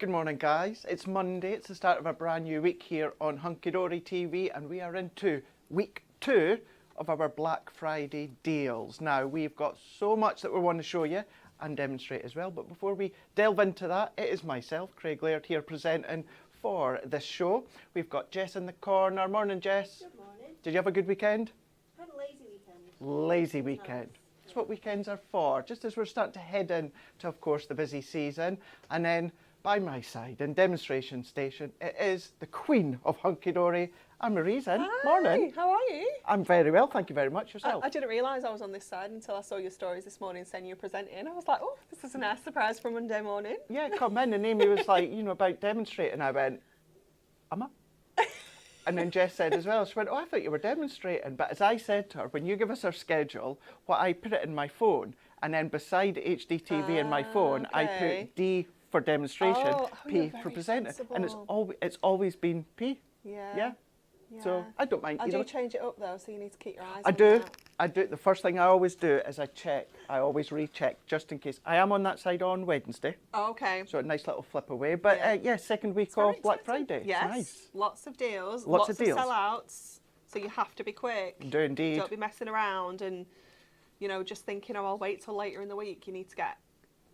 Good morning, guys. It's Monday. It's the start of a brand new week here on Hunky Dory TV, and we are into week 2 of our Black Friday deals. Now, we've got so much that we want to show you and demonstrate as well, but before we delve into that, it is myself, Craig Laird, here presenting for this show. We've got Jess in the corner. Morning, Jess. Good morning. Did you have a good weekend? Had a lazy weekend. Lazy weekend. That's what weekends are for, just as we're starting to head in to, of course, the busy season. And then by my side in demonstration station, it is the queen of Hunky Dory, Anne-Marie's in. Hi, Morning. how are you? I'm very well, thank you very much. Yourself? I didn't realise I was on this side until I saw your stories this morning saying you were presenting. I was like, oh, this is a nice surprise for Monday morning. Yeah, come in, and Amy was like, about demonstrating. I went, am I? And then Jess said as well, she went, oh, I thought you were demonstrating. But as I said to her, when you give us our schedule, I put it in my phone, and then beside HDTV in my phone, I put D for demonstration, P for presenting. And it's always been P. Yeah. So I don't mind. I do change it up though, so you need to keep your eyes I on do. that. I do. The first thing I always do is I check. I always recheck just in case. I am on that side on Wednesday. Oh, okay. So a nice little flip away. But yeah, second week of Black Friday. Yes. It's nice. Lots of deals. Lots of deals. sellouts. So you have to be quick. Do indeed. Don't be messing around and, just thinking, oh, I'll wait till later in the week. You need to get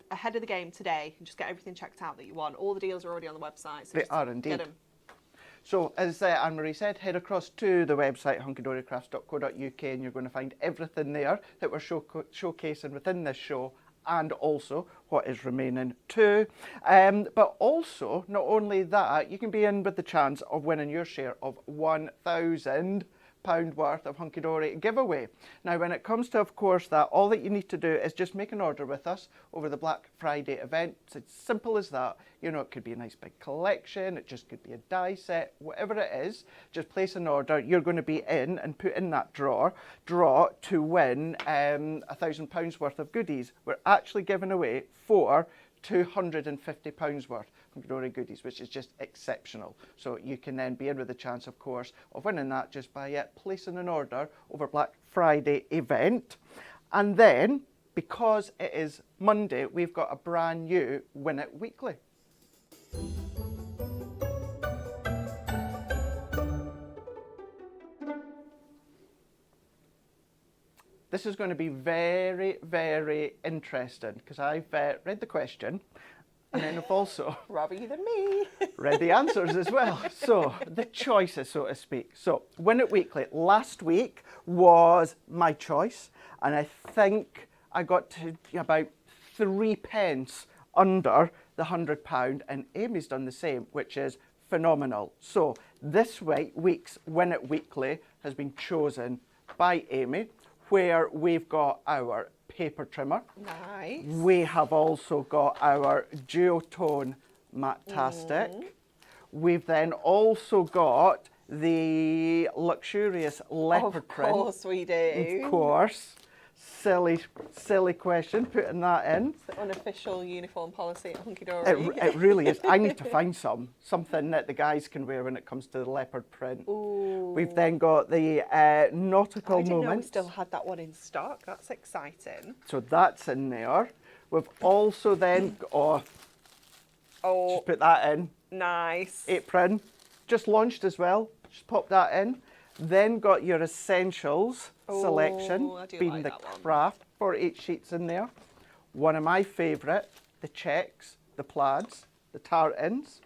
ahead of the game today and just get everything checked out that you want. All the deals are already on the website. So They are indeed. Get them. So, as Anne-Marie said, head across to the website hunkydorycrafts.co.uk and you're going to find everything there that we're showcasing within this show and also what is remaining too. But also, not only that, you can be in with the chance of winning your share of £1,000 worth of Hunky Dory giveaway. Now, when it comes to, of course, that, all that you need to do is just make an order with us over the Black Friday event. It's as simple as that. It could be a nice big collection, it just could be a die set, whatever it is, just place an order. You're going to be in and put in that draw to win £1,000 worth of goodies. We're actually giving away £250 worth Hunky Dory goodies, which is just exceptional. So you can then be in with a chance, of course, of winning that just by placing an order over Black Friday event. And then, because it is Monday, we've got a brand new Win It Weekly. This is going to be very, very interesting because I've read the question and then I've also Rather you than me. read the answers as well. So the choices, so to speak. So Win It Weekly last week was my choice, and I think I got to about 3 pence under the £100, and Amy's done the same, which is phenomenal. So this week's Win It Weekly has been chosen by Amy, where we've got our paper trimmer. Nice. We have also got our duotone Matte-tastic. We've then also got the luxurious leopard print. Of course we do. Of course. Silly question, putting that in. It's the unofficial uniform policy at Hunky Dory. It really is. I need to find something that the guys can wear when it comes to the leopard print. Ooh. We've then got the nautical I didn't know we moments. still had that one in stock. That's exciting. So that's in there. We've also then just put that in. Nice. Apron, just launched as well. Just pop that in. Then got your essentials selection, I do being like the that one. craft 48 sheets in there. One of my favourite, the checks, the plaids, the tartans.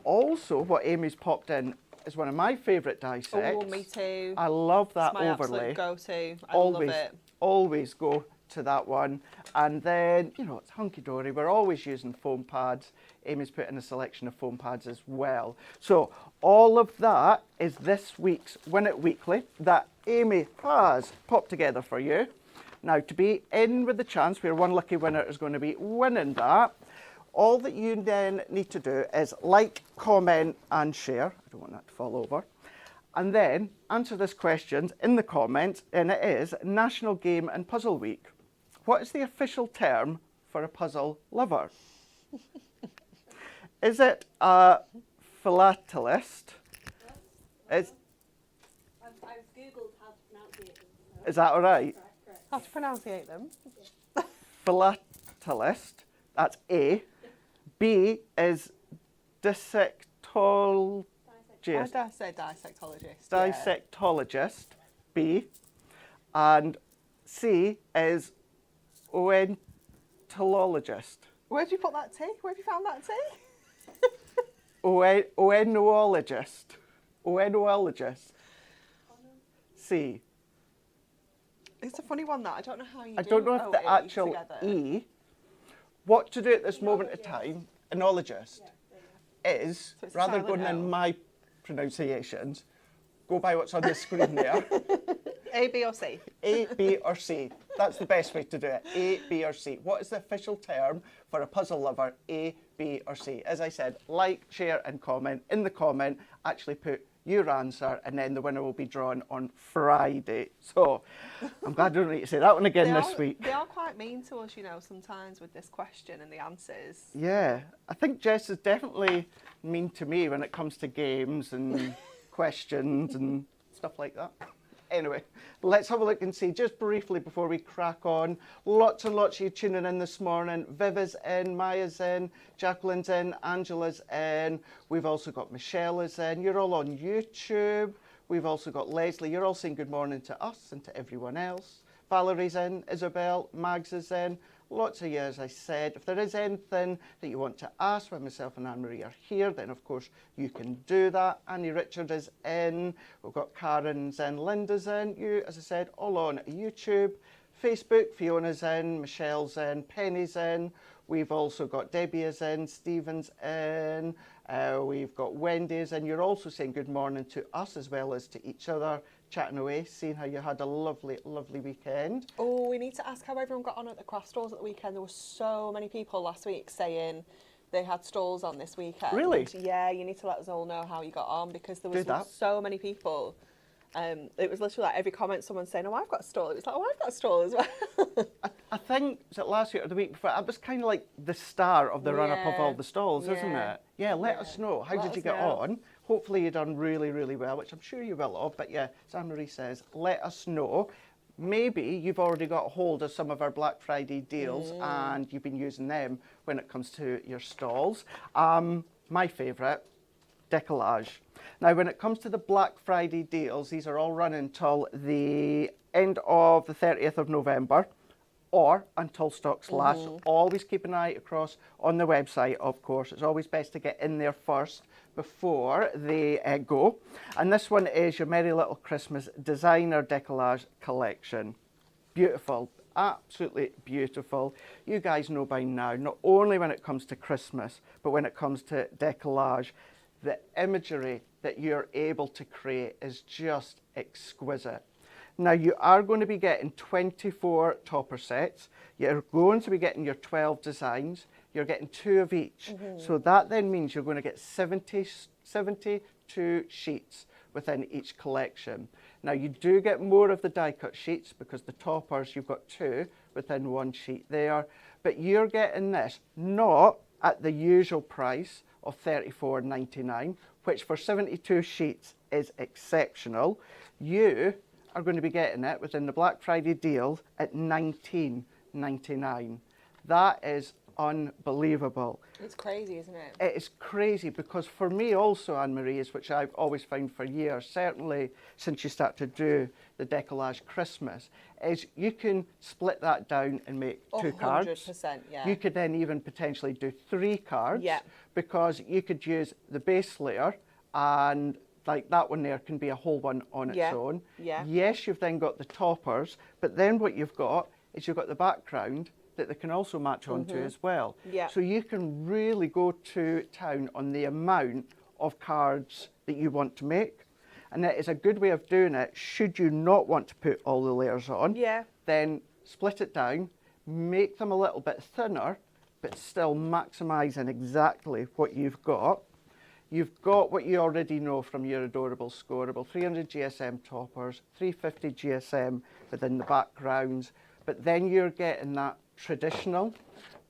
Also, what Amy's popped in is one of my favourite die sets. Oh, me too. I love that It's my overlay. absolute go-to. I Always, love it. always go to that one. And then, it's Hunky Dory. We're always using foam pads. Amy's put in a selection of foam pads as well. So all of that is this week's Win It Weekly that Amy has popped together for you. Now, to be in with the chance where one lucky winner is going to be winning that, all that you then need to do is like, comment and share. I don't want that to fall over. And then answer this question in the comments, and it is National Game and Puzzle Week. What is the official term for a puzzle lover? Is it a philatelist? I've googled how to pronounce it. Is that all right? Correct. How to pronunciate them? Philatelist, that's A. B is dissectologist. I dare say dissectologist. yeah. Dissectologist, B. And C is oentologist. Where did you put that T? Where have you found that T? Oenologist. Oenologist. C. It's a funny one that I don't know how you I do don't know if the OE actual together. E, what to do at this moment of time, enologist, is, So it's a rather silent going O. in my pronunciations, go by what's on the screen there. A, B or C? A, B or C. That's the best way to do it. A, B or C. What is the official term for a puzzle lover? A, B or C. As I said, like, share and comment. In the comment, actually put your answer and then the winner will be drawn on Friday. So I'm glad I don't need to say that one again this week. They are quite mean to us, you know, sometimes with this question and the answers. Yeah, I think Jess is definitely mean to me when it comes to games and questions and stuff like that. Anyway, let's have a look and see just briefly before we crack on. Lots and lots of you tuning in this morning. Viv is in, Maya's in, Jacqueline's in, Angela's in. We've also got Michelle is in. You're all on YouTube. We've also got Leslie. You're all saying good morning to us and to everyone else. Valerie's in, Isabel, Mags is in. Lots of you, as I said. If there is anything that you want to ask when myself and Anne-Marie are here, then of course you can do that. Annie Richard is in. We've got Karen's in, Linda's in. You, as I said, all on YouTube. Facebook, Fiona's in, Michelle's in, Penny's in. We've also got Debbie is in, Stephen's in. We've got Wendy's in. You're also saying good morning to us as well as to each other, chatting away, seeing how you had a lovely, lovely weekend. Oh, we need to ask how everyone got on at the craft stalls at the weekend. There were so many people last week saying they had stalls on this weekend. Really? Yeah, you need to let us all know how you got on because there was Do that. so many people. It was literally like every comment someone saying, oh, I've got a stall. It was like, oh, I've got a stall as well. I think, was it last week or the week before, I was kind of like the star of the run-up of all the stalls, isn't Yeah. it? Yeah, let us know. How Let did you us get know. on? Hopefully you done really, really well, which I'm sure you will have. But yeah, as Anne-Marie says, let us know. Maybe you've already got a hold of some of our Black Friday deals and you've been using them when it comes to your stalls. My favourite, Decolage. Now, when it comes to the Black Friday deals, these are all running until the end of the 30th of November or until stocks last. So always keep an eye across on the website, of course. It's always best to get in there first before they go. And this one is your Merry Little Christmas Designer Decolage Collection. Beautiful. Absolutely beautiful. You guys know by now, not only when it comes to Christmas, but when it comes to decolage, the imagery that you're able to create is just exquisite. Now, you are going to be getting 24 topper sets. You're going to be getting your 12 designs. You're getting 2 of each. So that then means you're going to get 72 sheets within each collection. Now, you do get more of the die-cut sheets because the toppers, you've got 2 within 1 sheet there. But you're getting this not at the usual price of $34.99, which for 72 sheets is exceptional. You are going to be getting it within the Black Friday deal at $19.99. That is unbelievable. It's crazy, isn't it? It is crazy because for me also, Anne-Marie, is which I've always found for years, certainly since you start to do the Decolage Christmas, is you can split that down and make 2 cards. 100%, yeah. You could then even potentially do 3 cards Yeah. because you could use the base layer and like that one there can be a whole one on its own. Yeah. Yes, you've then got the toppers, but then what you've got is you've got the background that they can also match onto as well. Yeah. So you can really go to town on the amount of cards that you want to make. And that is a good way of doing it. Should you not want to put all the layers on, Yeah. then split it down, make them a little bit thinner, but still maximising exactly what you've got. You've got what you already know from your adorable scoreable, 300 GSM toppers, 350 GSM within the backgrounds, but then you're getting that traditional,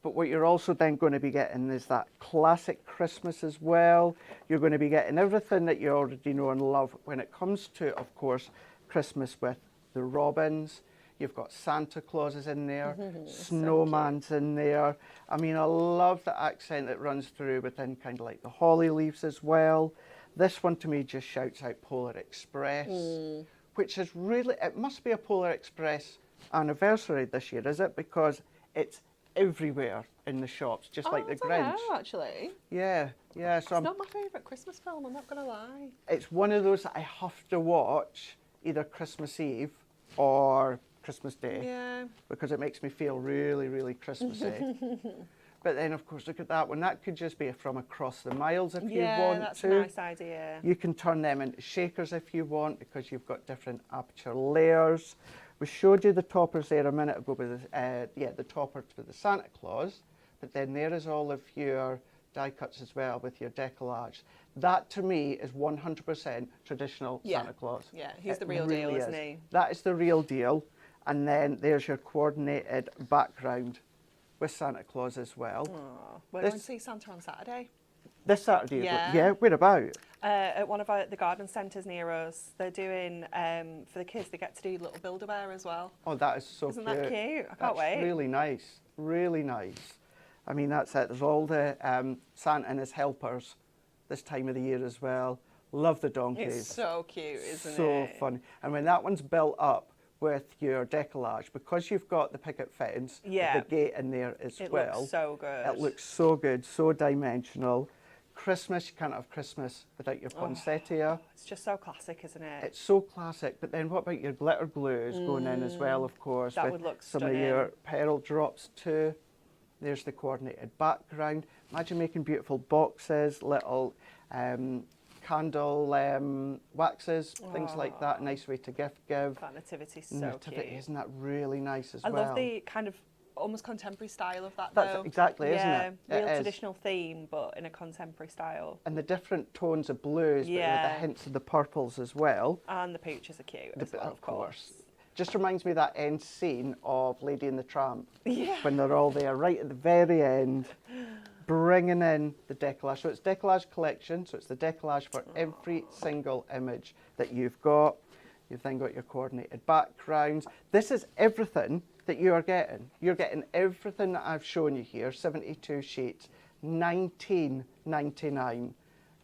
but what you're also then going to be getting is that classic Christmas as well. You're going to be getting everything that you already know and love when it comes to, of course, Christmas with the robins. You've got Santa Clauses in there, So snowman's in there. I mean, I love the accent that runs through within kind of like the holly leaves as well. This one to me just shouts out Polar Express, which is really, it must be a Polar Express anniversary this year, is it? Because it's everywhere in the shops, just like the Grinch. I don't know, actually. Yeah, yeah. So It's not my favourite Christmas film, I'm not going to lie. it's one of those that I have to watch either Christmas Eve or Christmas Day, Yeah. because it makes me feel really, really Christmassy. But then, of course, look at that one. That could just be from across the miles if you want that's to. a nice idea. You can turn them into shakers if you want, because you've got different aperture layers. We showed you the toppers there a minute ago with the topper for the Santa Claus, but then there is all of your die cuts as well with your decolage. That to me is 100% traditional Santa Claus. Yeah, he's the It real deal, really isn't is. he? That is the real deal. And then there's your coordinated background with Santa Claus as well. Aw, we're This- going to see Santa on Saturday. This Saturday, Yeah. yeah, where about? At one of the garden centres near us, they're doing, for the kids, they get to do little Build-A-Bear as well. Oh, that is so Isn't cute. that cute? I can't That's wait. really nice, really nice. I mean, that's it. There's all the Santa and his helpers this time of the year as well. Love the donkeys. It's so cute, isn't it? So funny. And when that one's built up with your decolage, because you've got the picket fittings, with Yeah. the gate in there as It well. looks so good. It looks so good, so dimensional. Christmas, you can't have Christmas without your Oh. poinsettia. It's just so classic, isn't it? It's so classic, but then what about your glitter glues going in as well, of course? That with would look some of your pearl drops too. There's the coordinated background. Imagine making beautiful boxes, little candle waxes, things like that. Nice way to gift give. That nativity's so Nativity, cute. isn't that really nice as I well? love the kind of almost contemporary style of that, That's though. exactly, isn't yeah, it? real It is. traditional theme, but in a contemporary style. And the different tones of blues, but with Yeah. the hints of the purples as well. And the pooches are cute as well, Of course. Just reminds me of that end scene of Lady and the Tramp. Yeah. When they're all there right at the very end, bringing in the decolage. So it's decolage collection, so it's the decolage for every single image that you've got. You've then got your coordinated backgrounds. This is everything that you are getting. You're getting everything that I've shown you here, 72 sheets, $19.99.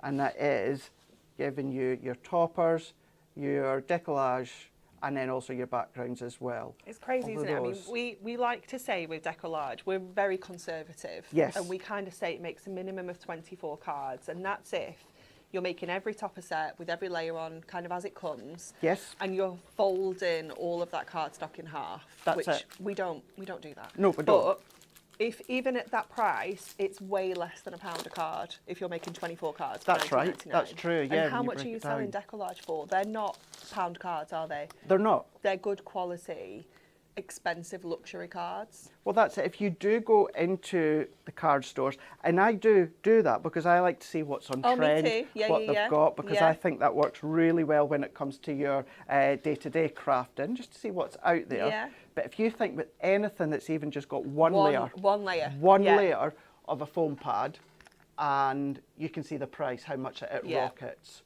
And that is giving you your toppers, your decolage, and then also your backgrounds as well. It's crazy, All of isn't it? I mean, those. we like to say with Decolage, we're very conservative. Yes. And we kind of say it makes a minimum of 24 cards, and that's if you're making every topper set with every layer on kind of as it comes. Yes. And you're folding all of that cardstock in half. That's which it. we don't do that. No, we don't. But if even at that price, it's way less than £1 a card if you're making 24 cards. for That's right. 19.99. That's true, yeah, And how when you much break are you it selling down. Decolage for? They're not pound cards, are they? They're not. They're good quality, expensive luxury cards. Well, that's it. If you do go into the card stores, and I do that because I like to see what's on Oh, me trend, too. Yeah, what yeah, they've yeah. got, because Yeah. I think that works really well when it comes to your day-to-day crafting, just to see what's out there. Yeah. But if you think with anything that's even just got one layer, One layer. one Yeah. layer of a foam pad, and you can see the price, how much it Yeah. rockets.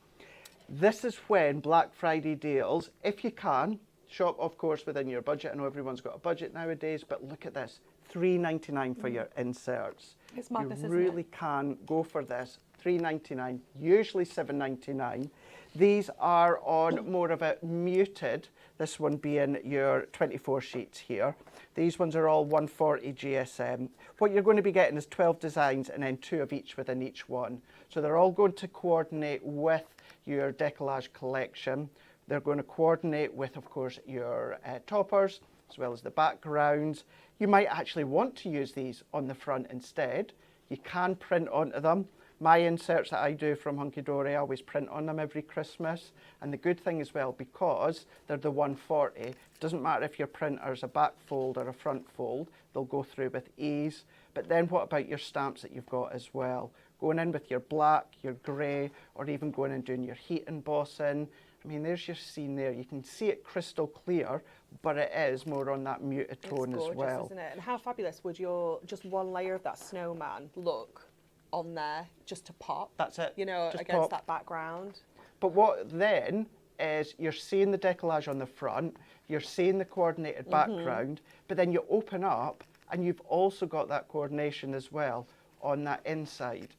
This is when Black Friday deals, if you can, shop, of course, within your budget. I know everyone's got a budget nowadays, but look at this, $3.99 for your inserts. It's madness, You isn't it? really can go for this, $3.99, usually $7.99. These are on more of a muted, this one being your 24 sheets here. These ones are all 140 GSM. What you're going to be getting is 12 designs and then 2 of each within each one. So they're all going to coordinate with your decolage collection. They're going to coordinate with, of course, your toppers, as well as the backgrounds. You might actually want to use these on the front instead. You can print onto them. My inserts that I do from Hunky Dory, I always print on them every Christmas. And the good thing as well, because they're the 140, it doesn't matter if your printer's a back fold or a front fold, they'll go through with ease. But then what about your stamps that you've got as well? Going in with your black, your grey, or even going and doing your heat embossing. I mean, there's your scene there. You can see it crystal clear, but it is more on that muted tone It's gorgeous, as well. isn't it? And how fabulous would your just one layer of that snowman look on there just to pop? That's it. You know, Just against pop. that background. But what then, is you're seeing the decollage on the front, you're seeing the coordinated background, but then you open up and you've also got that coordination as well on that inside.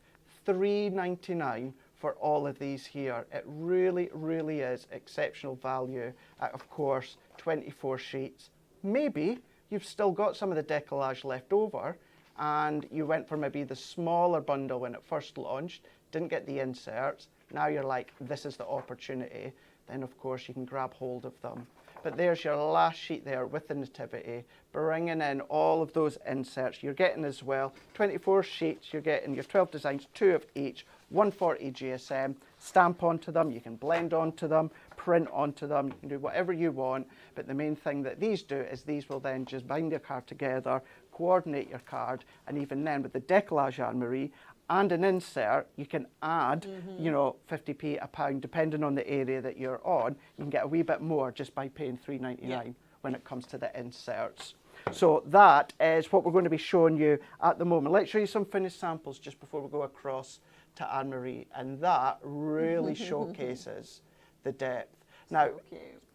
$3.99 for all of these here. It really, really is exceptional value at, of course, 24 sheets. Maybe you've still got some of the decollage left over and you went for maybe the smaller bundle when it first launched, didn't get the inserts. Now you're like, this is the opportunity. Then, of course, you can grab hold of them. But there's your last sheet there with the nativity, bringing in all of those inserts. You're getting as well 24 sheets, you're getting your 12 designs, 2 of each, 140 GSM, stamp onto them, you can blend onto them, print onto them, you can do whatever you want. But the main thing that these do is these will then just bind your card together, coordinate your card, and even then with the decollage, Anne-Marie, and an insert, you can add, you know, 50p, a pound, depending on the area that you're on. You can get a wee bit more just by paying $3.99 when it comes to the inserts. So that is what we're going to be showing you at the moment. Let's show you some finished samples just before we go across to Anne-Marie, and that really showcases the depth. Now,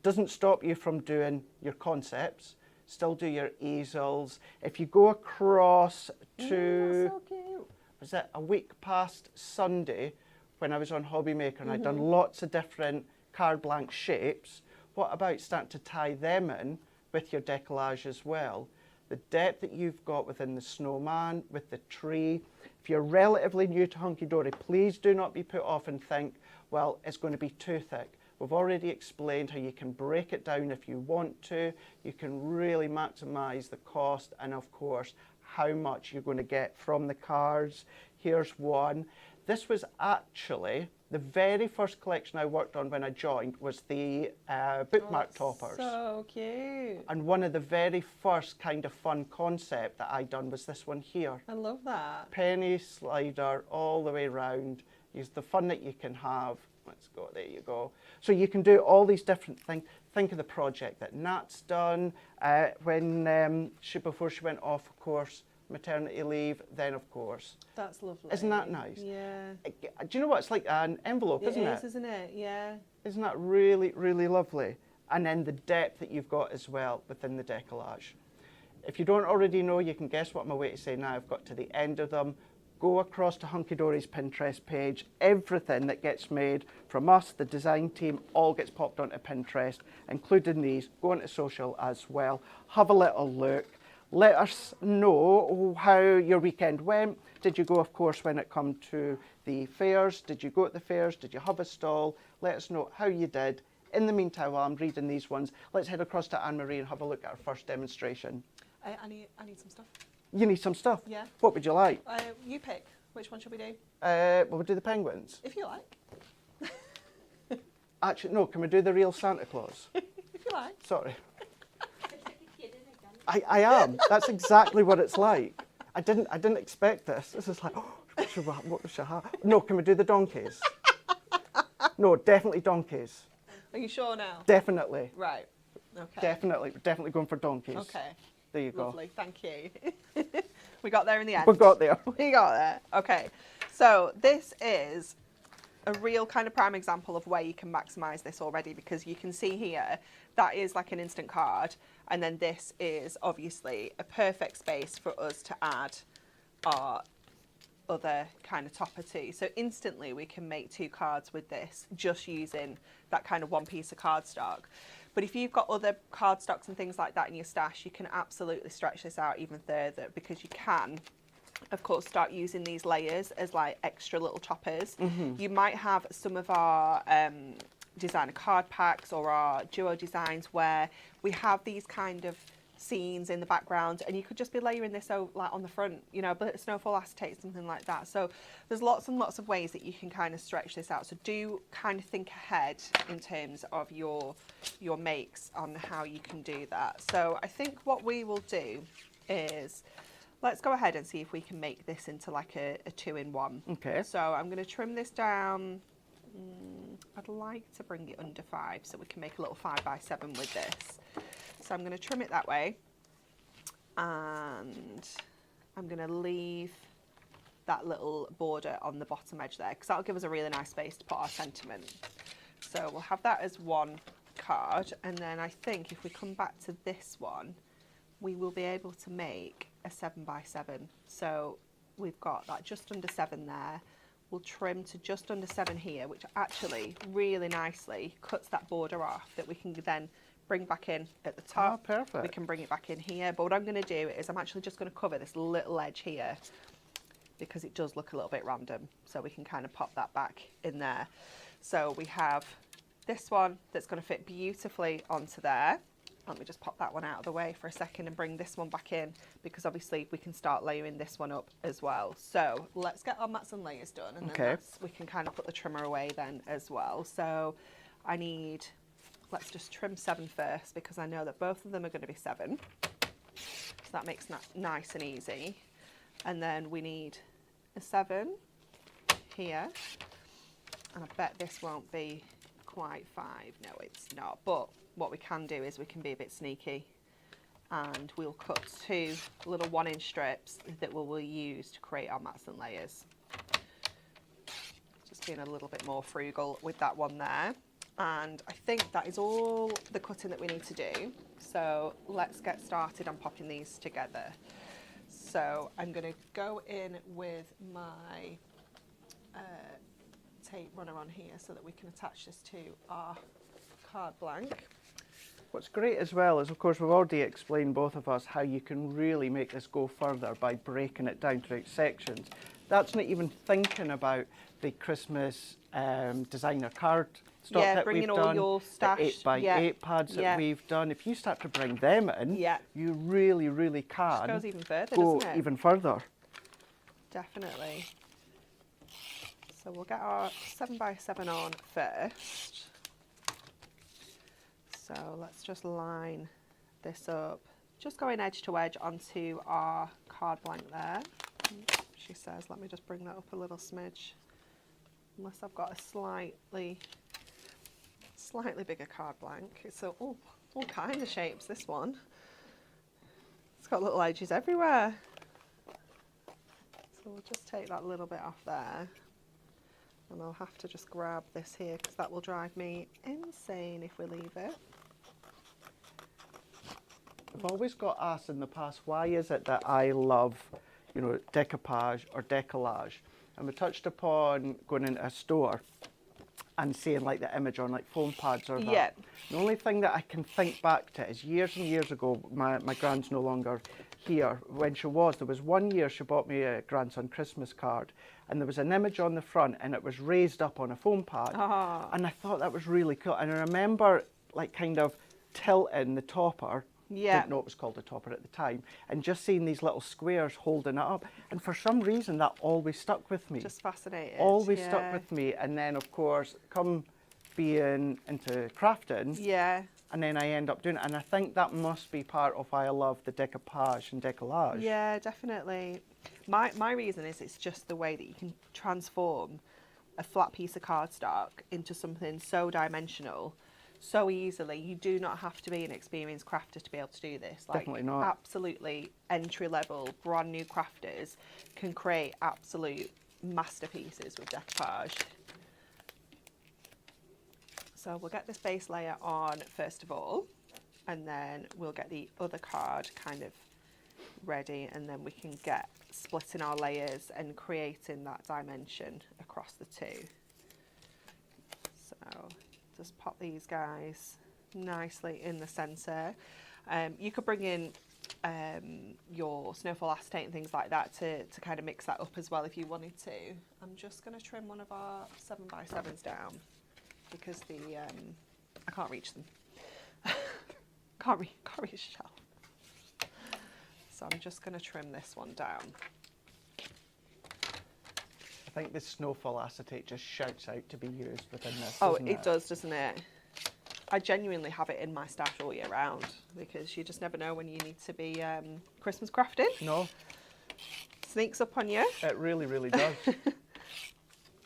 doesn't stop you from doing your concepts, still do your easels. If you go across to... so cute. Was it a week past Sunday when I was on Hobby Maker and I'd done lots of different card blank shapes? What about starting to tie them in with your decollage as well? The depth that you've got within the snowman, with the tree. If you're relatively new to Hunky Dory, please do not be put off and think, well, it's going to be too thick. We've already explained how you can break it down if you want to. You can really maximise the cost and, of course, how much you're going to get from the cards. Here's one. This was actually the very first collection I worked on when I joined, was the bookmark toppers. So cute. And one of the very first kind of fun concept that I done was this one here. I love that. Penny slider all the way round. Use the fun that you can have. Let's go, there you go. So you can do all these different things. Think of the project that Nat's done before she went off, of course, maternity leave, then of course. That's lovely. Isn't that nice? Yeah. Do you know what? It's like an envelope, isn't it? It is, isn't it? Yeah. Isn't that really, really lovely? And then the depth that you've got as well within the decollage. If you don't already know, you can guess what I'm away to say now. I've got to the end of them. Go across to Hunky Dory's Pinterest page. Everything that gets made from us, the design team, all gets popped onto Pinterest, including these. Go onto social as well. Have a little look. Let us know how your weekend went. Did you go, of course, when it come to the fairs? Did you go at the fairs? Did you have a stall? Let us know how you did. In the meantime, while I'm reading these ones, let's head across to Anne-Marie and have a look at our first demonstration. I need some stuff. You need some stuff? Yeah. What would you like? You pick. Which one should we do? Well, we'll do the penguins. If you like. Actually, no, can we do the real Santa Claus? If you like. Sorry. It's like a kid, isn't it, I am. That's exactly what it's like. I didn't expect this. This is like, oh, what should I have? No, can we do the donkeys? No, definitely donkeys. Are you sure now? Definitely. Right. Okay. Definitely going for donkeys. Okay. There you go. Lovely. Thank you. We got there in the end. We got there. We got there. Okay. So this is a real kind of prime example of where you can maximise this already, because you can see here that is like an instant card, and then this is obviously a perfect space for us to add our other kind of topper too. So instantly we can make 2 cards with this just using that kind of one piece of cardstock. But if you've got other cardstocks and things like that in your stash, you can absolutely stretch this out even further, because you can, of course, start using these layers as like extra little toppers. You might have some of our designer card packs or our duo designs where we have these kind of scenes in the background, and you could just be layering this out like on the front, you know, but snowfall acetate, something like that. So there's lots and lots of ways that you can kind of stretch this out. So do kind of think ahead in terms of your makes on how you can do that. So I think what we will do is let's go ahead and see if we can make this into like a 2-in-1. Okay. So I'm going to trim this down. I'd like to bring it under 5 so we can make a little 5x7 with this. So I'm going to trim it that way, and I'm going to leave that little border on the bottom edge there, because that'll give us a really nice space to put our sentiment. So we'll have that as one card, and then I think if we come back to this one, we will be able to make a 7x7. So we've got that just under 7 there. We'll trim to just under 7 here, which actually really nicely cuts that border off that we can then bring back in at the top. Oh, perfect. We can bring it back in here. But what I'm going to do is I'm actually just going to cover this little edge here because it does look a little bit random. So we can kind of pop that back in there. So we have this one that's going to fit beautifully onto there. Let me just pop that one out of the way for a second and bring this one back in, because obviously we can start layering this one up as well. So let's get our mats and layers done, and then we can kind of put the trimmer away then as well. So I need, let's just trim 7 first, because I know that both of them are going to be 7. So that makes that nice and easy. And then we need a 7 here. And I bet this won't be quite 5. No, it's not. But what we can do is we can be a bit sneaky, and we'll cut 2 little 1-inch strips that we will use to create our mats and layers. Just being a little bit more frugal with that one there. And I think that is all the cutting that we need to do. So let's get started on popping these together. So I'm going to go in with my tape runner on here so that we can attach this to our card blank. What's great as well is, of course, we've already explained, both of us, how you can really make this go further by breaking it down to sections. That's not even thinking about the Christmas designer card stock that we've all done, your stash, the 8x8 pads that we've done. If you start to bring them in, you really, really can goes even further, go doesn't it? even further. Definitely. So we'll get our 7x7 on first. So let's just line this up, just going edge to edge onto our card blank there. She says, let me just bring that up a little smidge, unless I've got a slightly bigger card blank. It's all kind of shapes, this one. It's got little edges everywhere. So we'll just take that little bit off there. And I'll have to just grab this here, because that will drive me insane if we leave it. I've always got asked in the past, why is it that I love, you know, decoupage or decolage? And we touched upon going into a store and seeing like the image on like foam pads or that. Yeah. The only thing that I can think back to is years and years ago, my grand's no longer here. When she was, there was one year she bought me a grandson Christmas card, and there was an image on the front and it was raised up on a foam pad. Oh. And I thought that was really cool. And I remember like kind of tilting the topper. Didn't know it was called a topper at the time, and just seeing these little squares holding it up, and for some reason that always stuck with me. Just fascinating. Always stuck with me. And then of course come being into crafting, and then I end up doing it, and I think that must be part of why I love the decoupage and decolage. Yeah, definitely. My reason is it's just the way that you can transform a flat piece of cardstock into something so dimensional so easily. You do not have to be an experienced crafter to be able to do this. Like, definitely not. Absolutely entry level, brand new crafters can create absolute masterpieces with decoupage. So we'll get this base layer on first of all, and then we'll get the other card kind of ready, and then we can get splitting our layers and creating that dimension across the two. So just pop these guys nicely in the centre. You could bring in your snowfall acetate and things like that to kind of mix that up as well if you wanted to. I'm just going to trim one of our 7x7s down because I can't reach them. can't reach the shelf. So I'm just going to trim this one down. I think this snowfall acetate just shouts out to be used within this. Oh, it does, doesn't it? I genuinely have it in my stash all year round because you just never know when you need to be Christmas crafting. No. Sneaks up on you. It really, really does.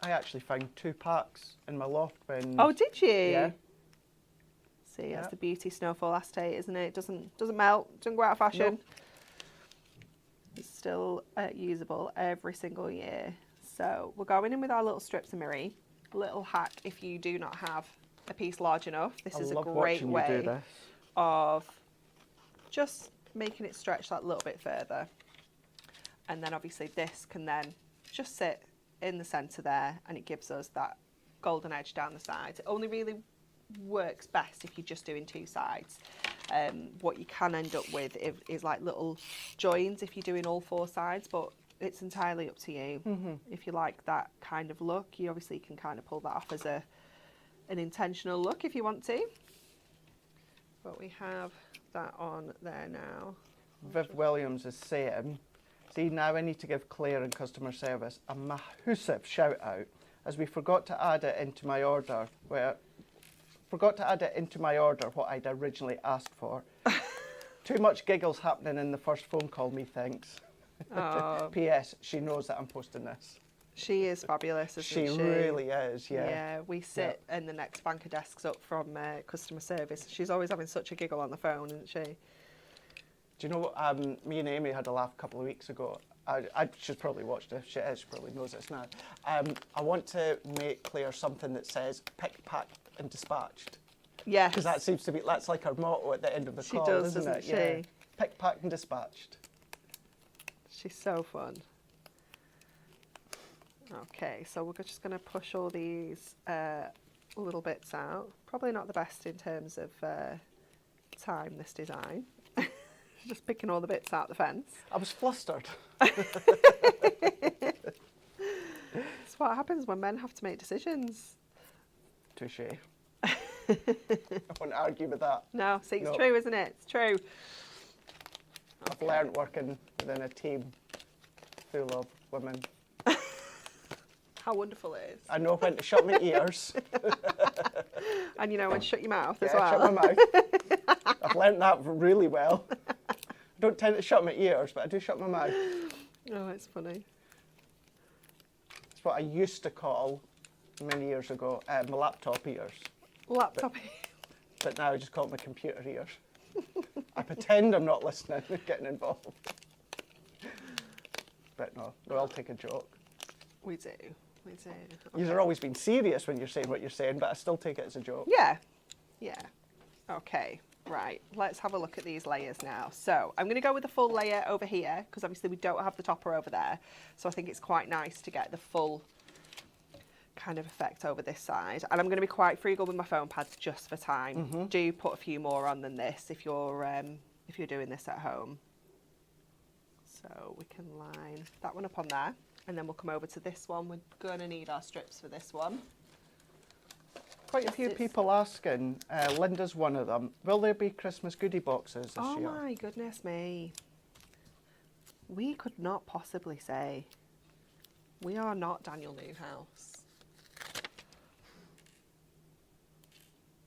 I actually found 2 packs in my loft when... Oh, did you? Yeah. See, that's the beauty snowfall acetate, isn't it? It doesn't melt, doesn't go out of fashion. Nope. It's still usable every single year. So we're going in with our little strips of mirri. Little hack if you do not have a piece large enough, this I is a love great watching you do way this. of just making it stretch that little bit further. And then obviously this can then just sit in the centre there, and it gives us that golden edge down the sides. It only really works best if you're just doing two sides. What you can end up with is like little joins if you're doing all four sides, but it's entirely up to you. If you like that kind of look, you obviously can kind of pull that off as an intentional look if you want to. But we have that on there now. Viv Williams is saying, see, now I need to give Claire in customer service a massive shout out, as we forgot to add it into my order what I'd originally asked for. Too much giggles happening in the first phone call, methinks. Oh, P.S. She knows that I'm posting this. she is fabulous, isn't she? She really is, yeah. Yeah, we sit in the next bank of desks up from customer service. She's always having such a giggle on the phone, isn't she? Do you know what? Me and Amy had a laugh a couple of weeks ago. She's probably watched it. She probably knows this now. I want to make Claire something that says picked, packed and dispatched. Yes. Because that seems to be, that's like her motto at the end of the call, does, isn't doesn't it? she? Yeah. Picked, packed and dispatched. She's so fun. Okay, so we're just going to push all these little bits out. Probably not the best in terms of time, this design. Just picking all the bits out the fence. I was flustered. It's what happens when men have to make decisions. Touche. I won't argue with that. No, see, it's No. true, isn't it? It's true. I've learned working within a team full of women. How wonderful it is. I know when to shut my ears. And you know when to shut your mouth as Yeah, well. shut my mouth. I've learned that really well. I don't tend to shut my ears, but I do shut my mouth. Oh, it's funny. It's what I used to call, many years ago, my laptop ears. Laptop. But now I just call it my computer ears. I pretend I'm not listening and getting involved. But no, we all take a joke. We do. We do. You've always been serious when you're saying what you're saying, but I still take it as a joke. Yeah. Yeah. Okay. Right. Let's have a look at these layers now. So I'm going to go with the full layer over here because obviously we don't have the topper over there. So I think it's quite nice to get the full kind of effect over this side. And I'm going to be quite frugal with my foam pads just for time. Do put a few more on than this if you're doing this at home. So we can line that one up on there. And then we'll come over to this one. We're going to need our strips for this one. Quite a few people asking, Linda's one of them, will there be Christmas goodie boxes this Oh year? my goodness me. We could not possibly say. We are not Daniel Newhouse.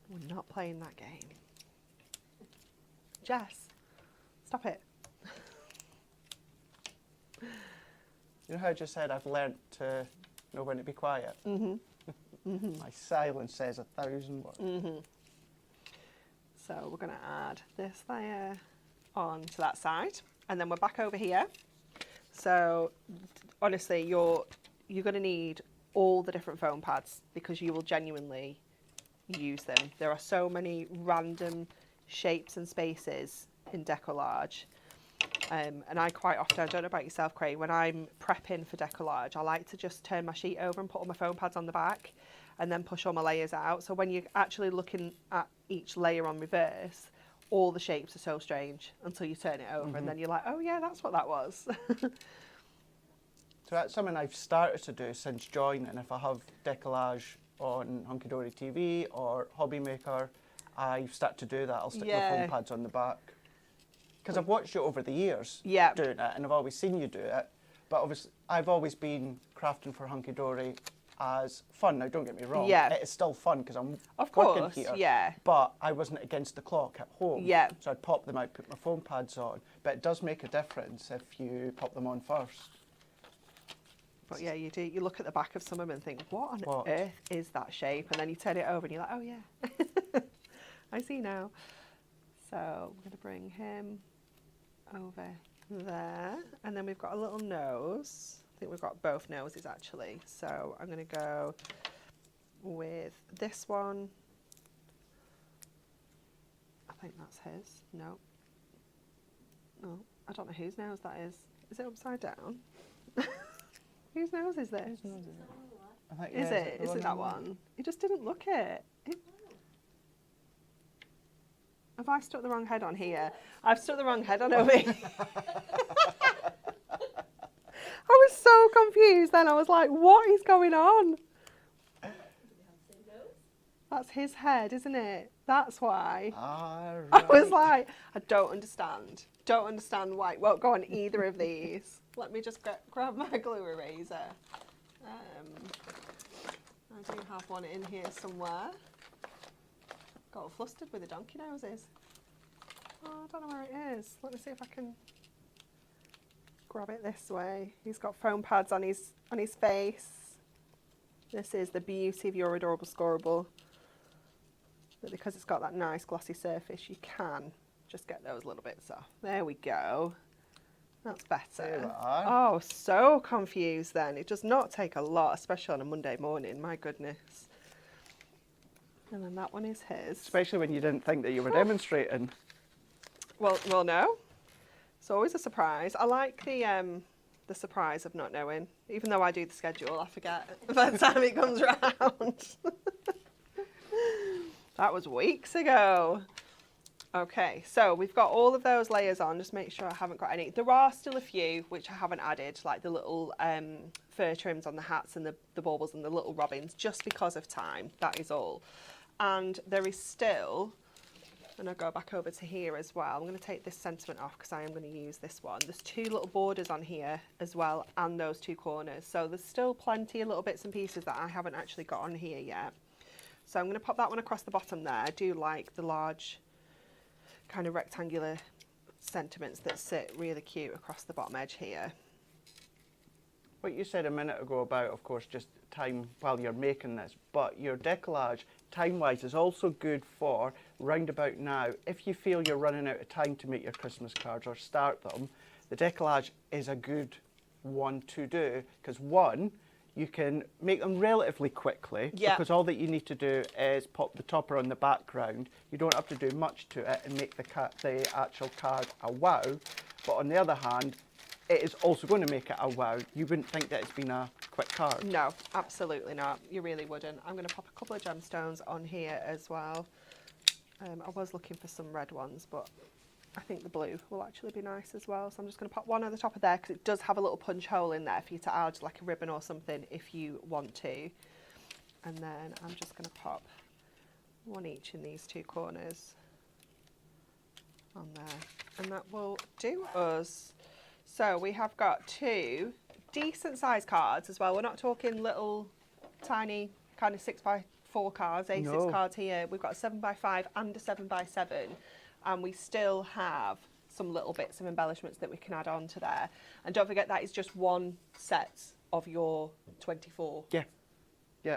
We're not playing that game. Jess, stop it. You know how I just said I've learnt to know when to be quiet? My silence says 1,000 words. So we're going to add this layer on to that side, and then we're back over here. So honestly, you're going to need all the different foam pads because you will genuinely use them. There are so many random shapes and spaces in Decolage. And I quite often, I don't know about yourself, Craig, when I'm prepping for Decolage, I like to just turn my sheet over and put all my foam pads on the back and then push all my layers out. So when you're actually looking at each layer on reverse, all the shapes are so strange until you turn it over and then you're like, oh yeah, that's what that was. So that's something I've started to do since joining. If I have Decolage on Hunky Dory TV or Hobby Maker, I start to do that. I'll stick my foam pads on the back. Because I've watched you over the years doing it, and I've always seen you do it. But obviously, I've always been crafting for Hunky Dory as fun. Now, don't get me wrong. Yeah. It is still fun because I'm Of working course, here. yeah. But I wasn't against the clock at home. Yeah. So I'd pop them out, put my foam pads on. But it does make a difference if you pop them on first. But yeah, you do. You look at the back of some of them and think, what on earth is that shape? And then you turn it over and you're like, oh yeah, I see now. So we're going to bring him over there. And then we've got a little nose. I think we've got both noses actually. So I'm going to go with this one think that's his. No. No, I don't know whose nose that is. Is it upside down? Whose nose is this? I think, Is yeah, it? Is it that one? He just didn't look it. Have I stuck the wrong head on here? I've stuck the wrong head on over here. I was so confused then. I was like, what is going on? That's his head, isn't it? That's why. Right. I was like, I don't understand. Don't understand why it won't go on either of these. Let me just grab my glue eraser. I do have one in here somewhere. Got all flustered with the donkey noses. Oh, I don't know where it is. Let me see if I can grab it this way. He's got foam pads on his face. This is the beauty of your adorable scoreable. But because it's got that nice glossy surface, you can just get those little bits off. There we go. That's better. There we are. Oh, so confused then. It does not take a lot, especially on a Monday morning. My goodness. And then that one is his. Especially when you didn't think that you were demonstrating. Well, no. It's always a surprise. I like the surprise of not knowing. Even though I do the schedule, I forget by the time it comes round. That was weeks ago. Okay, so we've got all of those layers on. Just make sure I haven't got any. There are still a few which I haven't added, like the little fur trims on the hats and the baubles and the little robins, just because of time. That is all. And there is still, and I'll go back over to here as well. I'm going to take this sentiment off because I am going to use this one. There's two little borders on here as well, and those two corners. So there's still plenty of little bits and pieces that I haven't actually got on here yet. So I'm going to pop that one across the bottom there. I do like the large kind of rectangular sentiments that sit really cute across the bottom edge here. What you said a minute ago about, of course, just time while you're making this, but your decollage, time-wise, is also good for round about now. If you feel you're running out of time to make your Christmas cards or start them, the decollage is a good one to do, because one, you can make them relatively quickly, because all that you need to do is pop the topper on the background. You don't have to do much to it and make the actual card a wow. But on the other hand, it is also going to make it a wow. You wouldn't think that it's been a quick card. No, absolutely not. You really wouldn't. I'm going to pop a couple of gemstones on here as well. I was looking for some red ones, but I think the blue will actually be nice as well. So I'm just going to pop one on the top of there because it does have a little punch hole in there for you to add like a ribbon or something if you want to. And then I'm just going to pop one each in these two corners on there. And that will do us. So we have got two decent size cards as well. We're not talking little tiny kind of 6x4 cards, A6 cards here. We've got a 7x5 and a 7x7. And we still have some little bits of embellishments that we can add on to there. And don't forget that is just one set of your 24. Yeah, yeah.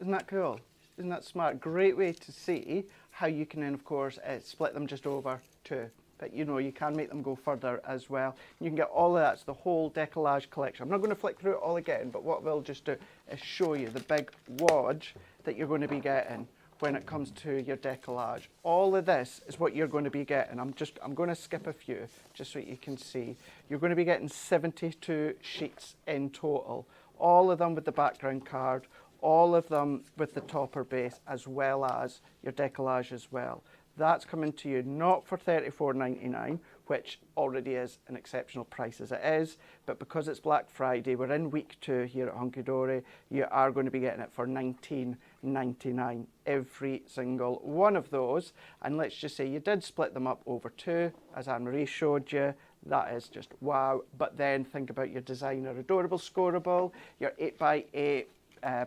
Isn't that cool? Isn't that smart? Great way to see how you can then, of course, split them just over two. But you know, you can make them go further as well. You can get all of that. It's the whole decollage collection. I'm not going to flick through it all again, but what we'll just do is show you the big wad that you're going to be getting when it comes to your decollage. All of this is what you're going to be getting. I'm going to skip a few just so you can see. You're going to be getting 72 sheets in total. All of them with the background card, all of them with the topper base, as well as your decollage as well. That's coming to you not for $34.99, which already is an exceptional price as it is, but because it's Black Friday, we're in week 2 here at Hunky Dory, you are going to be getting it for $19.99, every single one of those. And let's just say you did split them up over 2, as Anne-Marie showed you. That is just wow. But then think about your designer adorable scoreable, your 8x8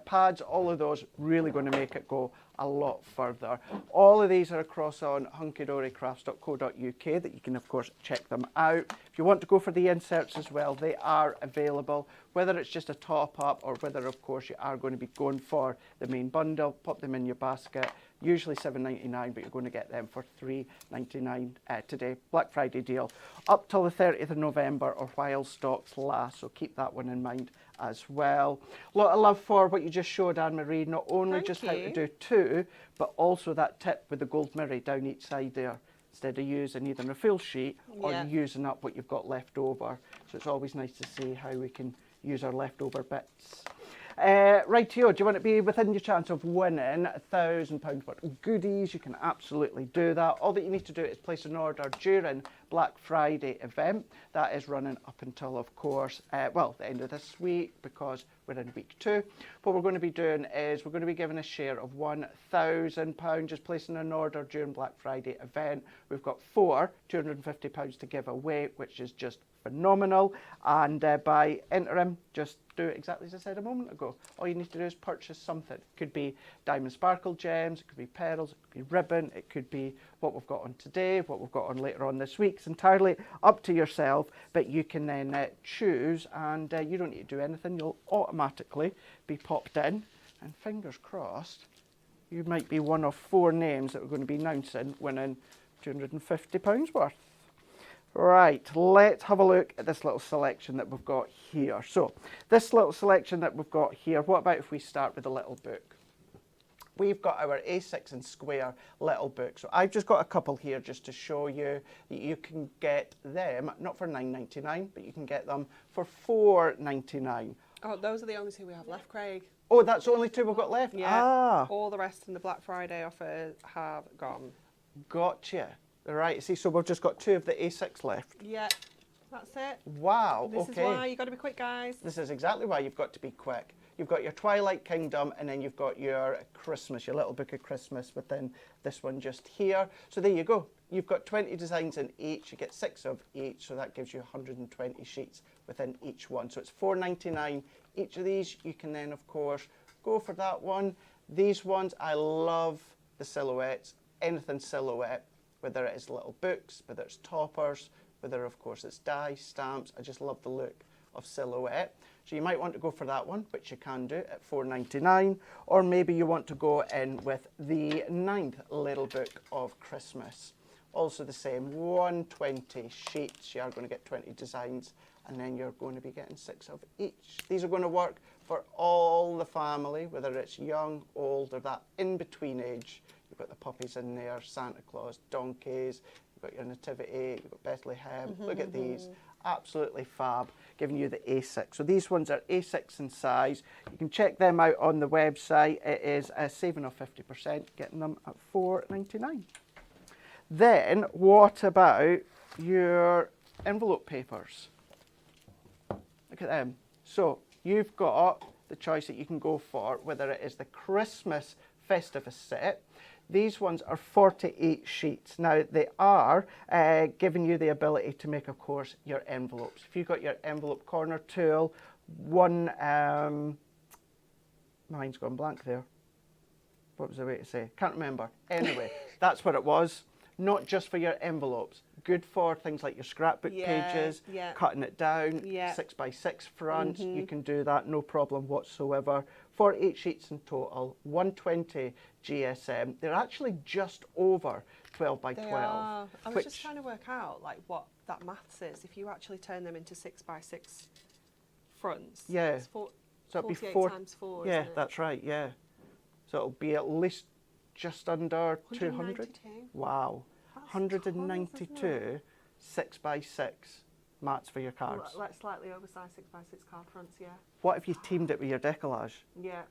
pads, all of those really going to make it go a lot further. All of these are across on hunkydorycrafts.co.uk that you can of course check them out. If you want to go for the inserts as well, they are available, whether it's just a top up or whether of course you are going to be going for the main bundle. Pop them in your basket. usually $7.99, but you're going to get them for $3.99 today. Black Friday deal up till the 30th of November or while stocks last, so keep that one in mind as well. A lot of love for what you just showed, Anne-Marie, not only Thank just you. how to do two, but also that tip with the gold mirror down each side there. Instead of using either a full sheet or Yeah. using up what you've got left over. So it's always nice to see how we can use our leftover bits. Rightio, do you want to be within your chance of winning £1,000 worth of goodies? You can absolutely do that. All that you need to do is place an order during Black Friday event. That is running up until, of course, well, the end of this week, because we're in week 2. What we're going to be doing is we're going to be giving a share of £1,000, just placing an order during Black Friday event. We've got 4 £250 to give away, which is just phenomenal. And by entering, just do exactly as I said a moment ago. All you need to do is purchase something. It could be diamond sparkle gems, it could be pearls, it could be ribbon, it could be what we've got on today, what we've got on later on this week. It's entirely up to yourself, but you can then choose, and you don't need to do anything. You'll automatically be popped in, and fingers crossed, you might be one of 4 names that we're going to be announcing winning £250 worth. Right, let's have a look at this little selection that we've got here. So, this little selection that we've got here, what about if we start with a little book? We've got our A6 and square little book. So I've just got a couple here just to show you that you can get them, not for $9.99, but you can get them for $4.99. Oh, those are the only 2 we have left, Craig. Oh, that's the only 2 we've got left? Yeah. Ah, All the rest in the Black Friday offer have gone. gotcha. Right, see, so we've just got 2 of the A6 left. Yeah, that's it. Wow, This okay. is why you got to be quick, guys. This is exactly why you've got to be quick. You've got your Twilight Kingdom, and then you've got your Christmas, your little book of Christmas within this one just here. So there you go. You've got 20 designs in each. You get 6 of each, so that gives you 120 sheets within each one. So it's $4.99 each of these. You can then, of course, go for that one. These ones, I love the silhouettes. Anything silhouette, whether it is little books, whether it's toppers, whether, of course, it's die, stamps. I just love the look of silhouette. So you might want to go for that one, which you can do at $4.99, or maybe you want to go in with the 9th little book of Christmas. Also the same, 120 sheets. You are going to get 20 designs, and then you're going to be getting 6 of each. These are going to work for all the family, whether it's young, old, or that in-between age. You've got the puppies in there, Santa Claus, donkeys, you've got your nativity, you've got Bethlehem. Look at these. Absolutely fab, giving you the A6. So these ones are A6 in size. You can check them out on the website. It is a saving of 50%, getting them at $4.99. Then, what about your envelope papers? Look at them. So you've got the choice that you can go for, whether it is the Christmas festive set. These ones are 48 sheets. Now, they are giving you the ability to make, of course, your envelopes. If you've got your envelope corner tool, one, mine's gone blank there. What was the way to say? Can't remember. Anyway, that's what it was. Not just for your envelopes. Good for things like your scrapbook pages, cutting it down, 6x6 front. You can do that, no problem whatsoever. 48 sheets in total, 120 GSM. They're actually just over 12 by 12. They are. I was just trying to work out like what that maths is. If you actually turn them into 6x6 fronts, yeah, it's so it'll be 48 times 4. Yeah, isn't it? that's right. Yeah, so it'll be at least just under 200. Wow, That's 192 tons, 6x6 mats for your cards. Like slightly oversized 6x6 card fronts, yeah. What if you teamed it with your decolage? Yeah.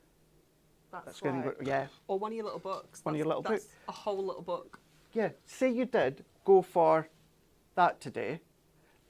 That's going to right. go, yeah. Or one of your little books. One of your little books. A whole little book. Yeah. Say you did go for that today.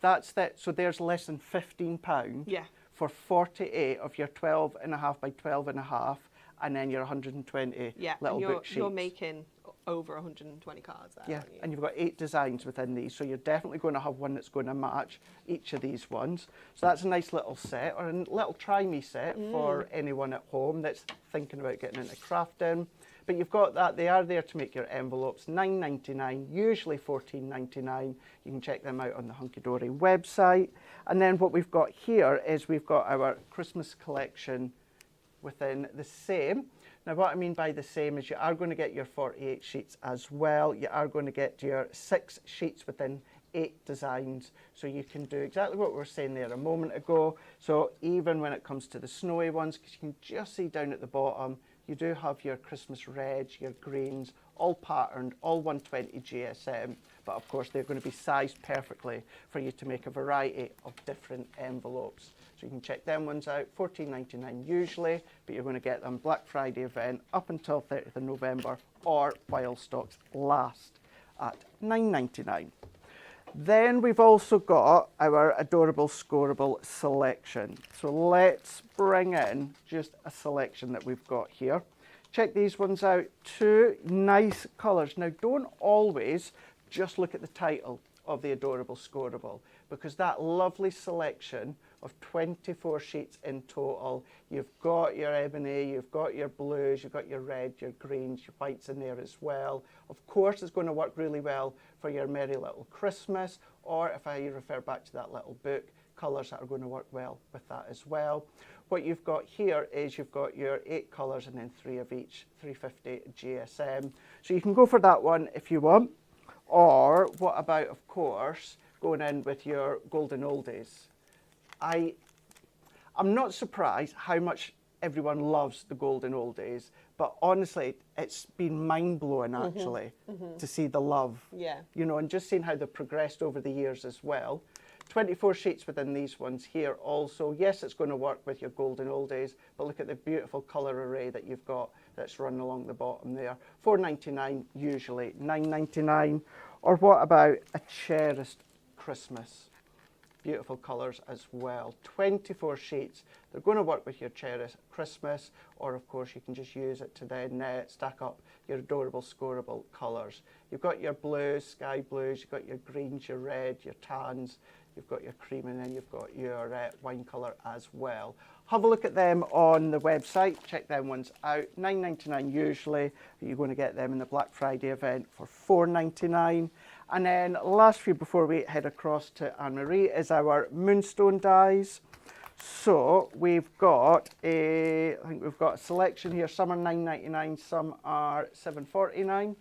That's that. So there's less than £15 Yeah. for 48 of your 12.5 by 12.5, and then your 120 Yeah. little and book sheets. you're making over 120 cards there. Yeah, aren't you? and you've got 8 designs within these, so you're definitely going to have one that's going to match each of these ones. So that's a nice little set, or a little try-me set for anyone at home that's thinking about getting into crafting. But you've got that, they are there to make your envelopes, $9.99, usually $14.99. You can check them out on the Hunky Dory website. And then what we've got here is we've got our Christmas collection within the same Now what I mean by the same is you are going to get your 48 sheets as well. You are going to get your 6 sheets within 8 designs. So you can do exactly what we were saying there a moment ago. So even when it comes to the snowy ones, because you can just see down at the bottom, you do have your Christmas reds, your greens, all patterned, all 120 GSM. But of course, they're going to be sized perfectly for you to make a variety of different envelopes. So you can check them ones out, $14.99 usually, but you're going to get them Black Friday event up until 30th of November or while stocks last at $9.99. Then we've also got our adorable scoreable selection. So let's bring in just a selection that we've got here. Check these ones out, 2 nice colours. Now don't always just look at the title of the adorable scoreable, because that lovely selection of 24 sheets in total, you've got your ebony, you've got your blues, you've got your red, your greens, your whites in there as well. Of course, it's going to work really well for your Merry Little Christmas, or if I refer back to that little book, colours that are going to work well with that as well. What you've got here is you've got your 8 colours and then 3 of each, 350 GSM. So you can go for that one if you want. Or what about, of course, going in with your golden oldies? I'm not surprised how much everyone loves the golden oldies, but honestly, it's been mind-blowing actually to see the love. Yeah. You know, and just seeing how they've progressed over the years as well. 24 sheets within these ones here also. Yes, it's going to work with your golden oldies, but look at the beautiful colour array that you've got that's run along the bottom there. $4.99 usually, $9.99. Or what about a cherished Christmas? Beautiful colours as well. 24 sheets. They're going to work with your cherished Christmas, or of course you can just use it to then stack up your adorable scoreable colours. You've got your blues, sky blues, you've got your greens, your red, your tans, you've got your cream, and then you've got your wine colour as well. Have a look at them on the website, check them ones out. $9.99 usually, you're going to get them in the Black Friday event for $4.99. And then last few before we head across to Anne-Marie is our Moonstone dies. So we've got I think we've got a selection here. Some are $9.99, some are $7.49.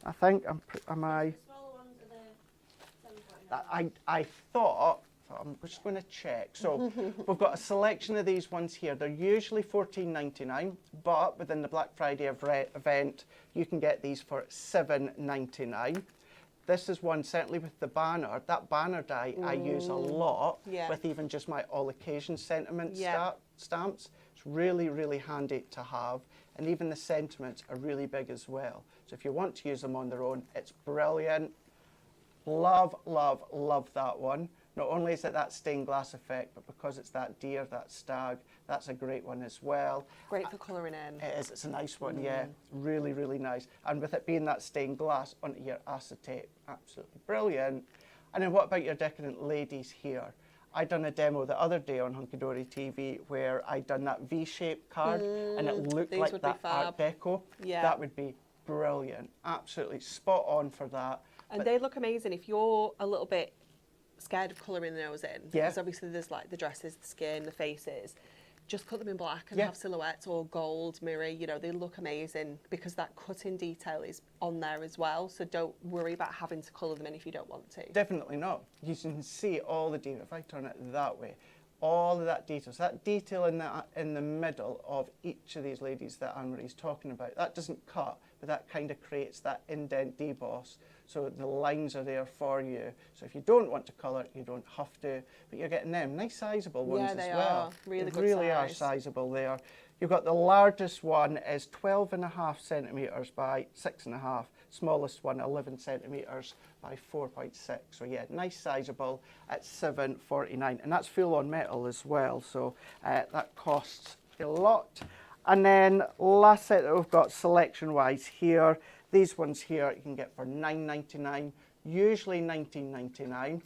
I think. Am I? The smaller ones are the $7.49. I thought. I'm just going to check. So we've got a selection of these ones here. They're usually $14.99, but within the Black Friday event, you can get these for $7.99. This is one, certainly with the banner. That banner die I use a lot with even just my all occasion sentiment stamps. It's really, really handy to have. And even the sentiments are really big as well. So if you want to use them on their own, it's brilliant. Love, love, love that one. Not only is it that stained glass effect, but because it's that deer, that stag, that's a great one as well. Great for colouring in. It is, it's a nice one, yeah. Really, really nice. And with it being that stained glass onto your acetate, absolutely brilliant. And then what about your decadent ladies here? I done a demo the other day on Hunky Dory TV where I done that V-shaped card and it looked like that Art Deco. Yeah. That would be brilliant. Absolutely spot on for that. And they look amazing if you're a little bit scared of colouring the nose in, because obviously there's like the dresses, the skin, the faces. Just put them in black and have silhouettes or gold mirror. You know, they look amazing because that cutting detail is on there as well. So don't worry about having to colour them in if you don't want to. Definitely not. You can see all the detail. If I turn it that way, all of that detail. So that detail in the middle of each of these ladies that Anne-Marie's talking about, that doesn't cut, but that kind of creates that indent deboss. So the lines are there for you. So if you don't want to colour, you don't have to, but you're getting them nice sizable ones as well. Yeah, they are. Really good size. They really are sizable there. You've got the largest one is 12.5 centimetres by 6.5. Smallest one, 11 centimetres by 4.6. So yeah, nice sizable at $7.49. And that's full on metal as well. So that costs a lot. And then last set that we've got selection wise here, these ones here you can get for $9.99, usually $19.99.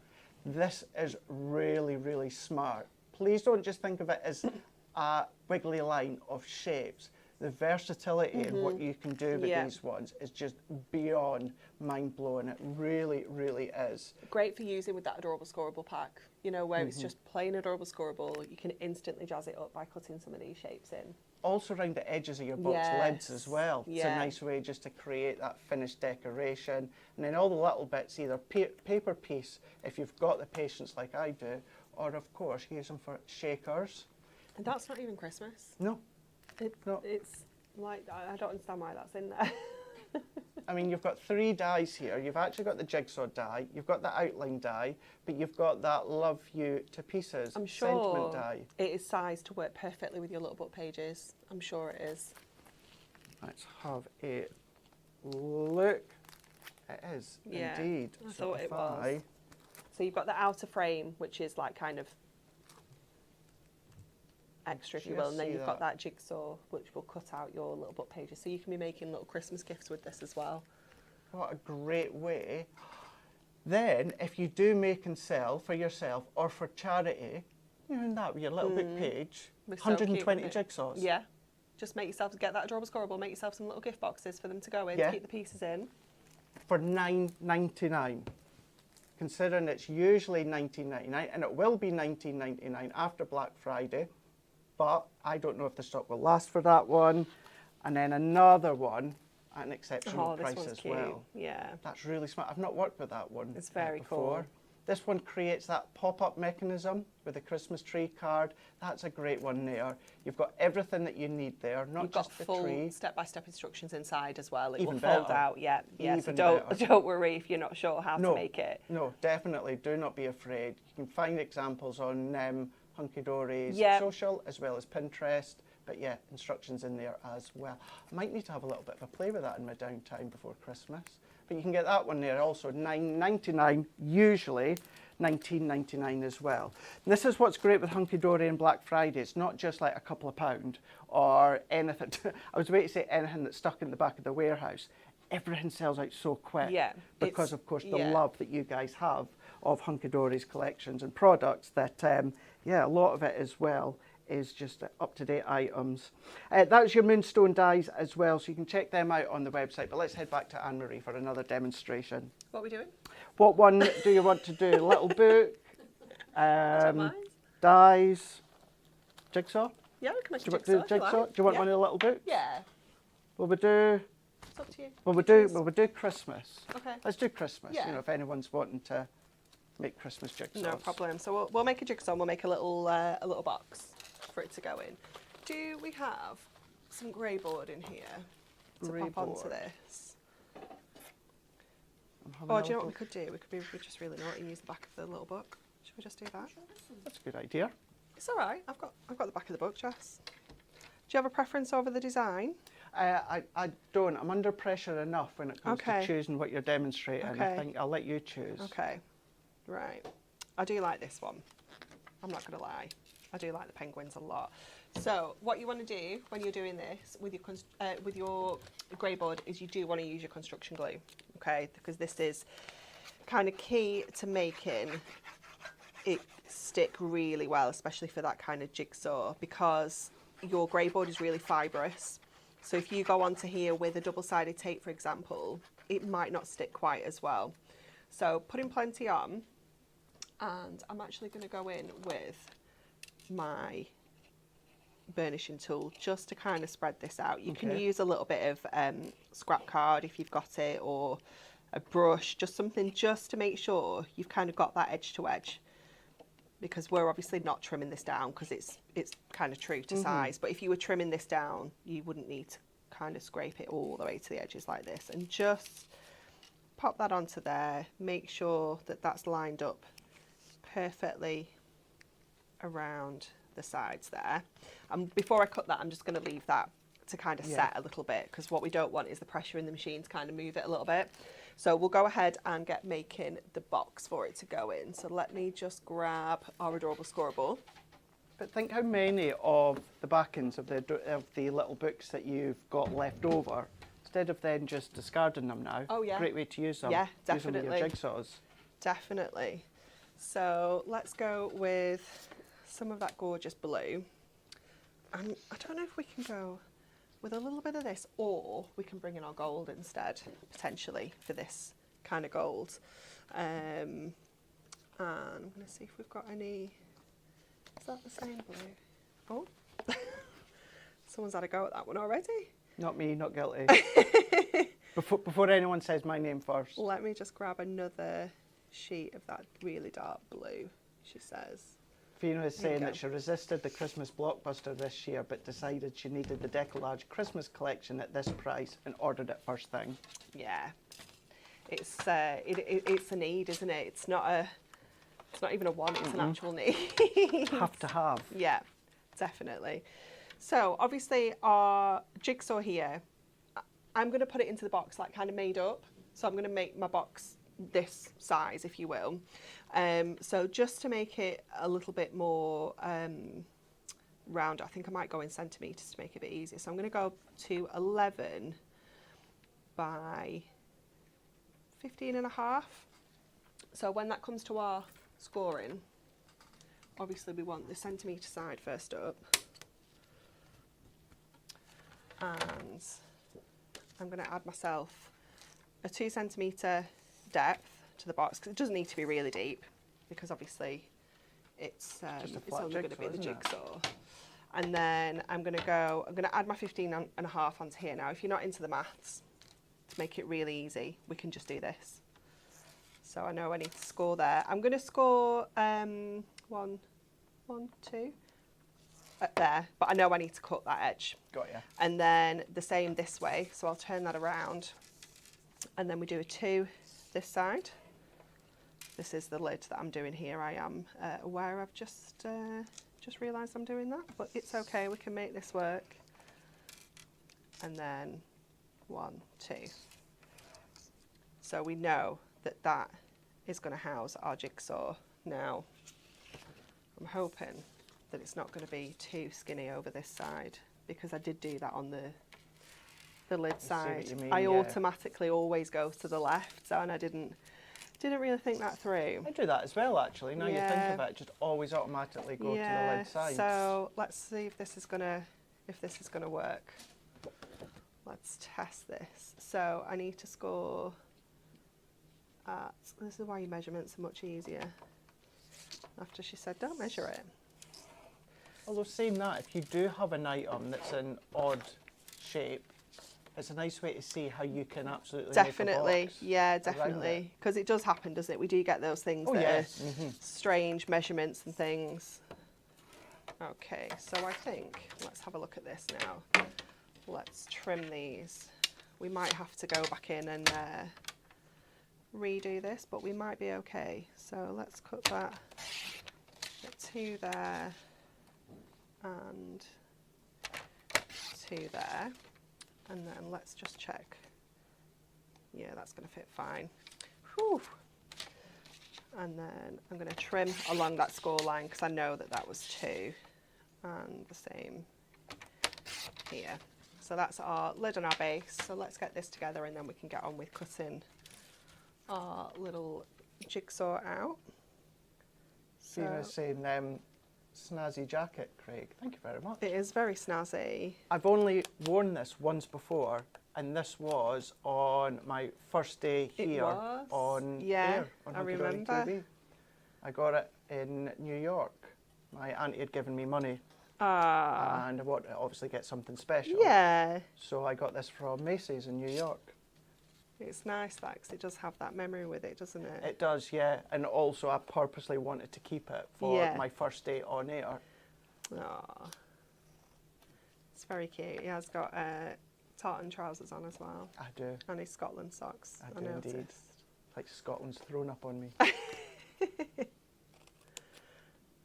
This is really, really smart. Please don't just think of it as a wiggly line of shapes. The versatility and what you can do with these ones is just beyond mind-blowing. It really, really is. Great for using with that adorable scoreable pack, you know, where it's just plain adorable scoreable. You can instantly jazz it up by cutting some of these shapes in. also around the edges of your box lids as well. It's a nice way just to create that finished decoration. And then all the little bits, either paper piece, if you've got the patience like I do, or of course use them for shakers. And that's not even Christmas. No. It's like, I don't understand why that's in there. I mean, you've got 3 dies here. You've actually got the Jigsaw die, you've got the outline die, but you've got that Love You to Pieces I'm sentiment sure die. it is sized to work perfectly with your little book pages. I'm sure it is. Let's have a look. It is indeed. I thought it was. So you've got the outer frame, which is like kind of extra, if you will, and then you've got that jigsaw, which will cut out your little book pages. So you can be making little Christmas gifts with this as well. What a great way. Then, if you do make and sell for yourself or for charity, you know that with your little book page, 120 jigsaws. Yeah. Just make yourself, get that adorable scorable, make yourself some little gift boxes for them to go in, Yeah. to keep the pieces in. For $9.99. Considering it's usually $19.99, and it will be $19.99 after Black Friday, but I don't know if the stock will last for that one. And then another one at an exceptional This price one's as cute. well. Yeah. That's really smart. I've not worked with that one It's very before. cool. This one creates that pop-up mechanism with a Christmas tree card. That's a great one there. You've got everything that you need there, not You've got just the full tree. step-by-step instructions inside as well. It Even will fold better. out, yeah. So Even better. don't worry if you're not sure how No. to make it. No, definitely. Do not be afraid. You can find examples on Hunky Dory's Yep. social as well as Pinterest. But yeah, instructions in there as well. I might need to have a little bit of a play with that in my downtime before Christmas. But you can get that one there also, $9.99, usually $19.99 as well. And this is what's great with Hunky Dory and Black Friday. It's not just like a couple of pound or anything. I was waiting to say anything that's stuck in the back of the warehouse. Everything sells out so quick. Yeah, Because of course the yeah. love that you guys have of Hunky Dory's collections and products that, yeah, a lot of it as well is just up-to-date items. That's your Moonstone dies as well, so you can check them out on the website. But let's head back to Anne-Marie for another demonstration. What are we doing? What one do you want to do? Little book, I don't mind. dies, jigsaw? Yeah, we can make Do a you want jigsaw. to do if you jigsaw? like. Do you want Yeah. one of the little books? Yeah, Will we do? it's up to you. Will we do Christmas? Okay. Let's do Christmas. Yeah. You know, if anyone's wanting to make Christmas jigsaws. No problem. So we'll make a jigsaw. We'll make a little box for it to go in. Do we have some grey board in here to Grey pop onto board. this? I'm having Or a do you know what little- we could do? We could be just really naughty and use the back of the little book. Should we just do that? That's a good idea. It's all right. I've got the back of the book, Jess. Do you have a preference over the design? I don't. I'm under pressure enough when it comes Okay. to choosing what you're demonstrating. I Okay. think I'll let you choose. Okay. Right. I do like this one. I'm not going to lie. I do like the penguins a lot. So what you want to do when you're doing this with your grey board is you do want to use your construction glue, okay? Because this is kind of key to making it stick really well, especially for that kind of jigsaw, because your grey board is really fibrous. So if you go onto here with a double-sided tape, for example, it might not stick quite as well. So putting plenty on, and I'm actually going to go in with my burnishing tool just to kind of spread this out. You can Okay. use a little bit of scrap card if you've got it, or a brush, just something just to make sure you've kind of got that edge to edge, because we're obviously not trimming this down because it's kind of true to size. But if you were trimming this down, you wouldn't need to kind of scrape it all the way to the edges like this, and just pop that onto there. Make sure that that's lined up perfectly around the sides there. And before I cut that, I'm just going to leave that to kind of set a little bit, because what we don't want is the pressure in the machine to kind of move it a little bit. So we'll go ahead and get making the box for it to go in. So let me just grab our adorable scorable. But think how many of the backings of the little books that you've got left over, instead of then just discarding them now. Oh, yeah. Great way to use them. Yeah, Use them with your definitely. jigsaws. Definitely. So let's go with some of that gorgeous blue. And I don't know if we can go with a little bit of this, or we can bring in our gold instead, potentially, for this kind of gold. And I'm going to see if we've got any. Is that the same blue? Oh. Someone's had a go at that one already. Not me, not guilty. Before anyone says my name first. Let me just grab another sheet of that really dark blue, she says. Fiona is There you saying go. that she resisted the Christmas blockbuster this year, but decided she needed the Decolage Christmas collection at this price and ordered it first thing. Yeah, it's a need, isn't it? It's not even a want, it's an actual need. Have to have. Yeah, definitely. So obviously our jigsaw here, I'm going to put it into the box like kind of made up. So I'm going to make my box this size, if you will. So just to make it a little bit more round, I think I might go in centimetres to make it a bit easier. So I'm going to go to 11 by 15.5. So when that comes to our scoring, obviously we want the centimetre side first up. And I'm going to add myself a 2 centimetre depth to the box, because it doesn't need to be really deep, because obviously it's only going to be the jigsaw. And then I'm going to add my 15.5 onto here. Now, if you're not into the maths, to make it really easy, we can just do this. So I know I need to score there. I'm going to score 1, 2 there, but I know I need to cut that edge. Got ya. And then the same this way, so I'll turn that around, and then we do a 2 this side. This is the lid that I'm doing here. I am aware I've just realised I'm doing that, but it's okay, we can make this work. And then 1, 2. So we know that that is going to house our jigsaw. Now, I'm hoping that it's not going to be too skinny over this side, because I did do that on the lid side. You mean, I yeah. automatically always go to the left, so, and I didn't really think that through. I do that as well, actually. Now you think Yeah. of it, just always automatically go to the lid side. So let's see if this is gonna work. Let's test this. So I need to score at, this is why your measurements are much easier. After she said, don't measure it. Although saying that, if you do have an item that's an odd shape, it's a nice way to see how you can absolutely Definitely, make a box yeah, around definitely. Because it does happen, doesn't it? We do get those things Oh, that yes. are strange measurements and things. Okay, so I think, let's have a look at this now. Let's trim these. We might have to go back in and redo this, but we might be okay. So let's cut that at 2 there and 2 there. And then let's just check. Yeah, that's going to fit fine. Whew. And then I'm going to trim along that score line, because I know that that was 2. And the same here. So that's our lid on our base. So let's get this together, and then we can get on with cutting our little jigsaw out. Fiona's saying, snazzy jacket, Craig. Thank you very much. It is very snazzy. I've only worn this once before, and this was on my first day It here was? on Yeah, air, on I Hunky Dory remember. TV. I got it in New York. My auntie had given me money, Ah, and I wanted to obviously get something special. yeah. So I got this from Macy's in New York. It's nice that, because it does have that memory with it, doesn't it? It does, yeah. And also I purposely wanted to keep it for Yeah. my first day on air. Aw. It's very cute. He has got tartan trousers on as well, I do. and his Scotland socks. I do indeed. noticed. Like Scotland's thrown up on me.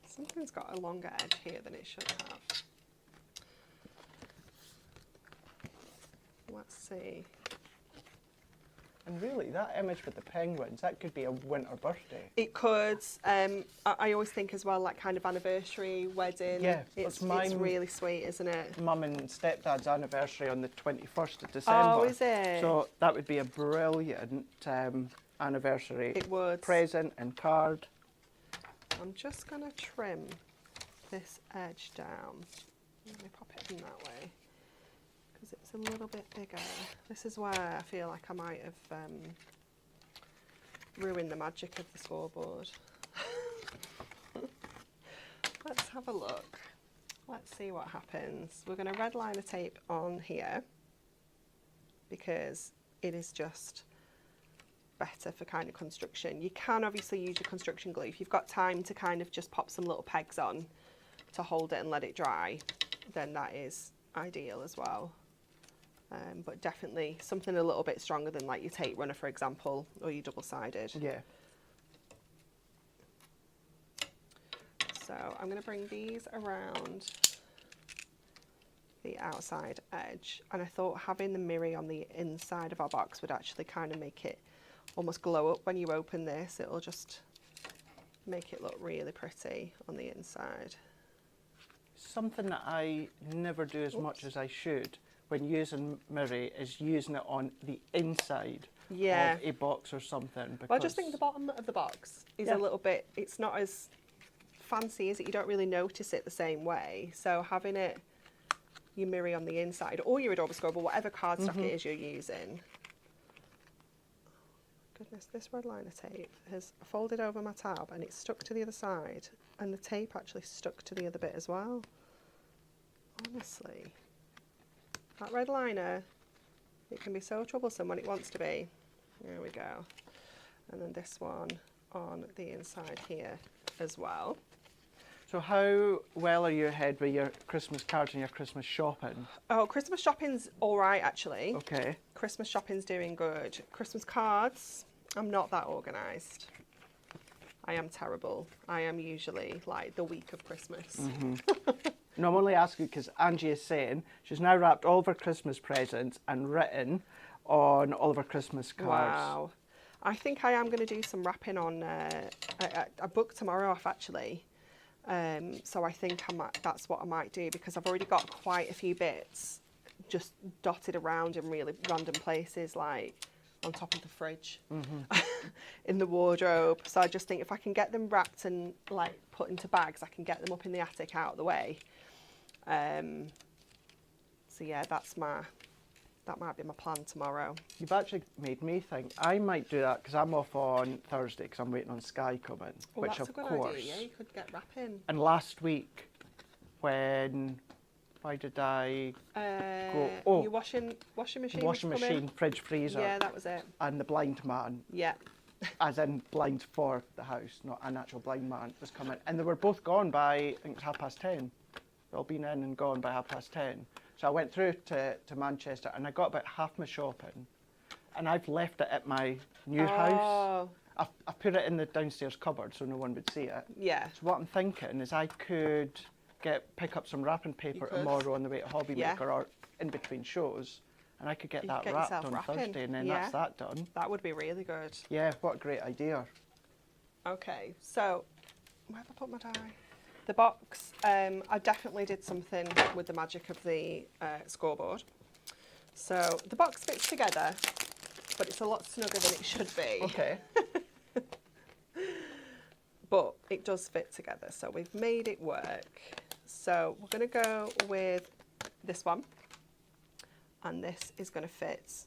Something's got a longer edge here than it should have. Let's see. And really, that image with the penguins, that could be a winter birthday. It could. I always think as well, like kind of anniversary, wedding. Yeah, it's mine. really sweet, isn't it? Mum and stepdad's anniversary on the 21st of December. Oh, is it? So that would be a brilliant anniversary It would. present and card. I'm just going to trim this edge down. Let me pop it in that way, because it's a little bit bigger. This is where I feel like I might have ruined the magic of the scoreboard. Let's have a look. let's see what happens. We're going to red liner tape on here because it is just better for kind of construction. You can obviously use your construction glue. If you've got time to kind of just pop some little pegs on to hold it and let it dry, then that is ideal as well. But definitely something a little bit stronger than like your tape runner, for example, or your double-sided. Yeah. So I'm going to bring these around the outside edge, and I thought having the mirror on the inside of our box would actually kind of make it almost glow up when you open this. It'll just make it look really pretty on the inside. Something that I never do as much as I should when using mirror is using it on the inside of a box or something. Because Well, I just think the bottom of the box is a little bit, it's not as fancy, is it? You don't really notice it the same way. So having it, your mirror on the inside, or your adorable scribble, whatever cardstock it is you're using. Goodness, this red liner tape has folded over my tab and it's stuck to the other side, and the tape actually stuck to the other bit as well. Honestly, that red liner, it can be so troublesome when it wants to be. There we go. And then this one on the inside here as well. So how well are you ahead with your Christmas cards and your Christmas shopping? Oh, Christmas shopping's all right, actually. Okay. Christmas shopping's doing good. Christmas cards, I'm not that organised. I am terrible. I am usually like the week of Christmas. No, I'm only asking because Angie is saying she's now wrapped all of her Christmas presents and written on all of her Christmas cards. Wow. I think I am going to do some wrapping on, I booked tomorrow off actually. So I think that's what I might do, because I've already got quite a few bits just dotted around in really random places, like on top of the fridge, in the wardrobe. So I just think if I can get them wrapped and like put into bags, I can get them up in the attic out of the way. So yeah, that might be my plan tomorrow. You've actually made me think I might do that because I'm off on Thursday because I'm waiting on Sky coming, Oh, which that's of a good course. idea. Yeah, you could get wrapping. And last week, why did I go? Oh, Your washing machine. washing was machine, coming? fridge, freezer, Yeah, that was it. and the blind man, Yeah. as in blind for the house, not an actual blind man, was coming, and they were both gone by I think it was 10:30. They've all been in and gone by 10:30. So I went through to Manchester and I got about half my shopping, and I've left it at my new house. I've put it in the downstairs cupboard so no one would see it. Yeah. So what I'm thinking is I could pick up some wrapping paper tomorrow on the way to Hobby Maker or in between shows, and I could get You that could get wrapped yourself on wrapping. Thursday, and then Yeah. that's that done. That would be really good. Yeah, what a great idea. Okay, so where have I put my diary? The box, I definitely did something with the magic of the scoreboard. So the box fits together, but it's a lot snugger than it should be. Okay. But it does fit together, so we've made it work. So we're going to go with this one, and this is going to fit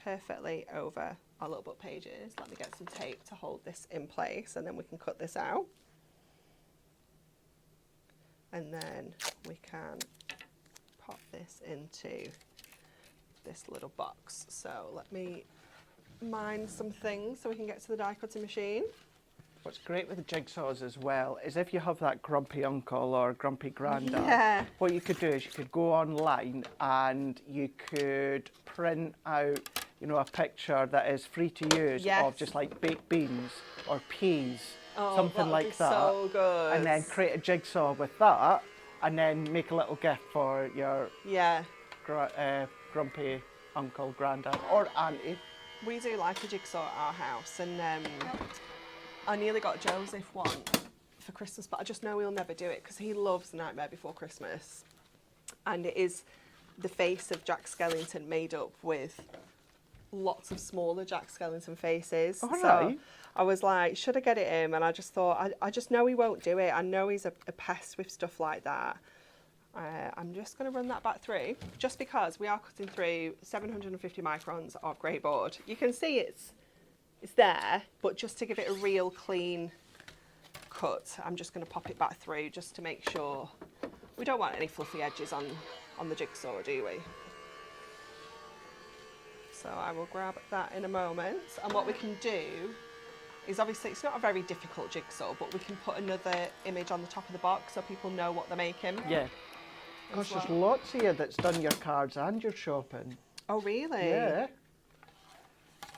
perfectly over our little book pages. Let me get some tape to hold this in place, and then we can cut this out. And then we can pop this into this little box. So let me mine some things so we can get to the die cutting machine. What's great with the jigsaws as well is if you have that grumpy uncle or grumpy granddad, Yeah. what you could do is you could go online and you could print out, you know, a picture that is free to use Yes. of just like baked beans or peas, Oh, something that would like be that. so good. And then create a jigsaw with that, and then make a little gift for your Yeah, grumpy uncle, granddad, or auntie. we do like a jigsaw at our house, and I nearly got Joseph one for Christmas, but I just know he'll never do it because he loves Nightmare Before Christmas, and it is the face of Jack Skellington made up with lots of smaller Jack Skellington faces. All So right. I was like, should I get it him? And I just thought, I just know he won't do it. I know he's a pest with stuff like that. I'm just going to run that back through, just because we are cutting through 750 microns of grey board. You can see it's there, but just to give it a real clean cut, I'm just going to pop it back through just to make sure We don't want any fluffy edges on the jigsaw, do we? So I will grab that in a moment. And what we can do is, obviously it's not a very difficult jigsaw, but we can put another image on the top of the box so people know what they're making. Yeah. Gosh, there's lots here that's done your cards and your shopping. Oh, really? Yeah.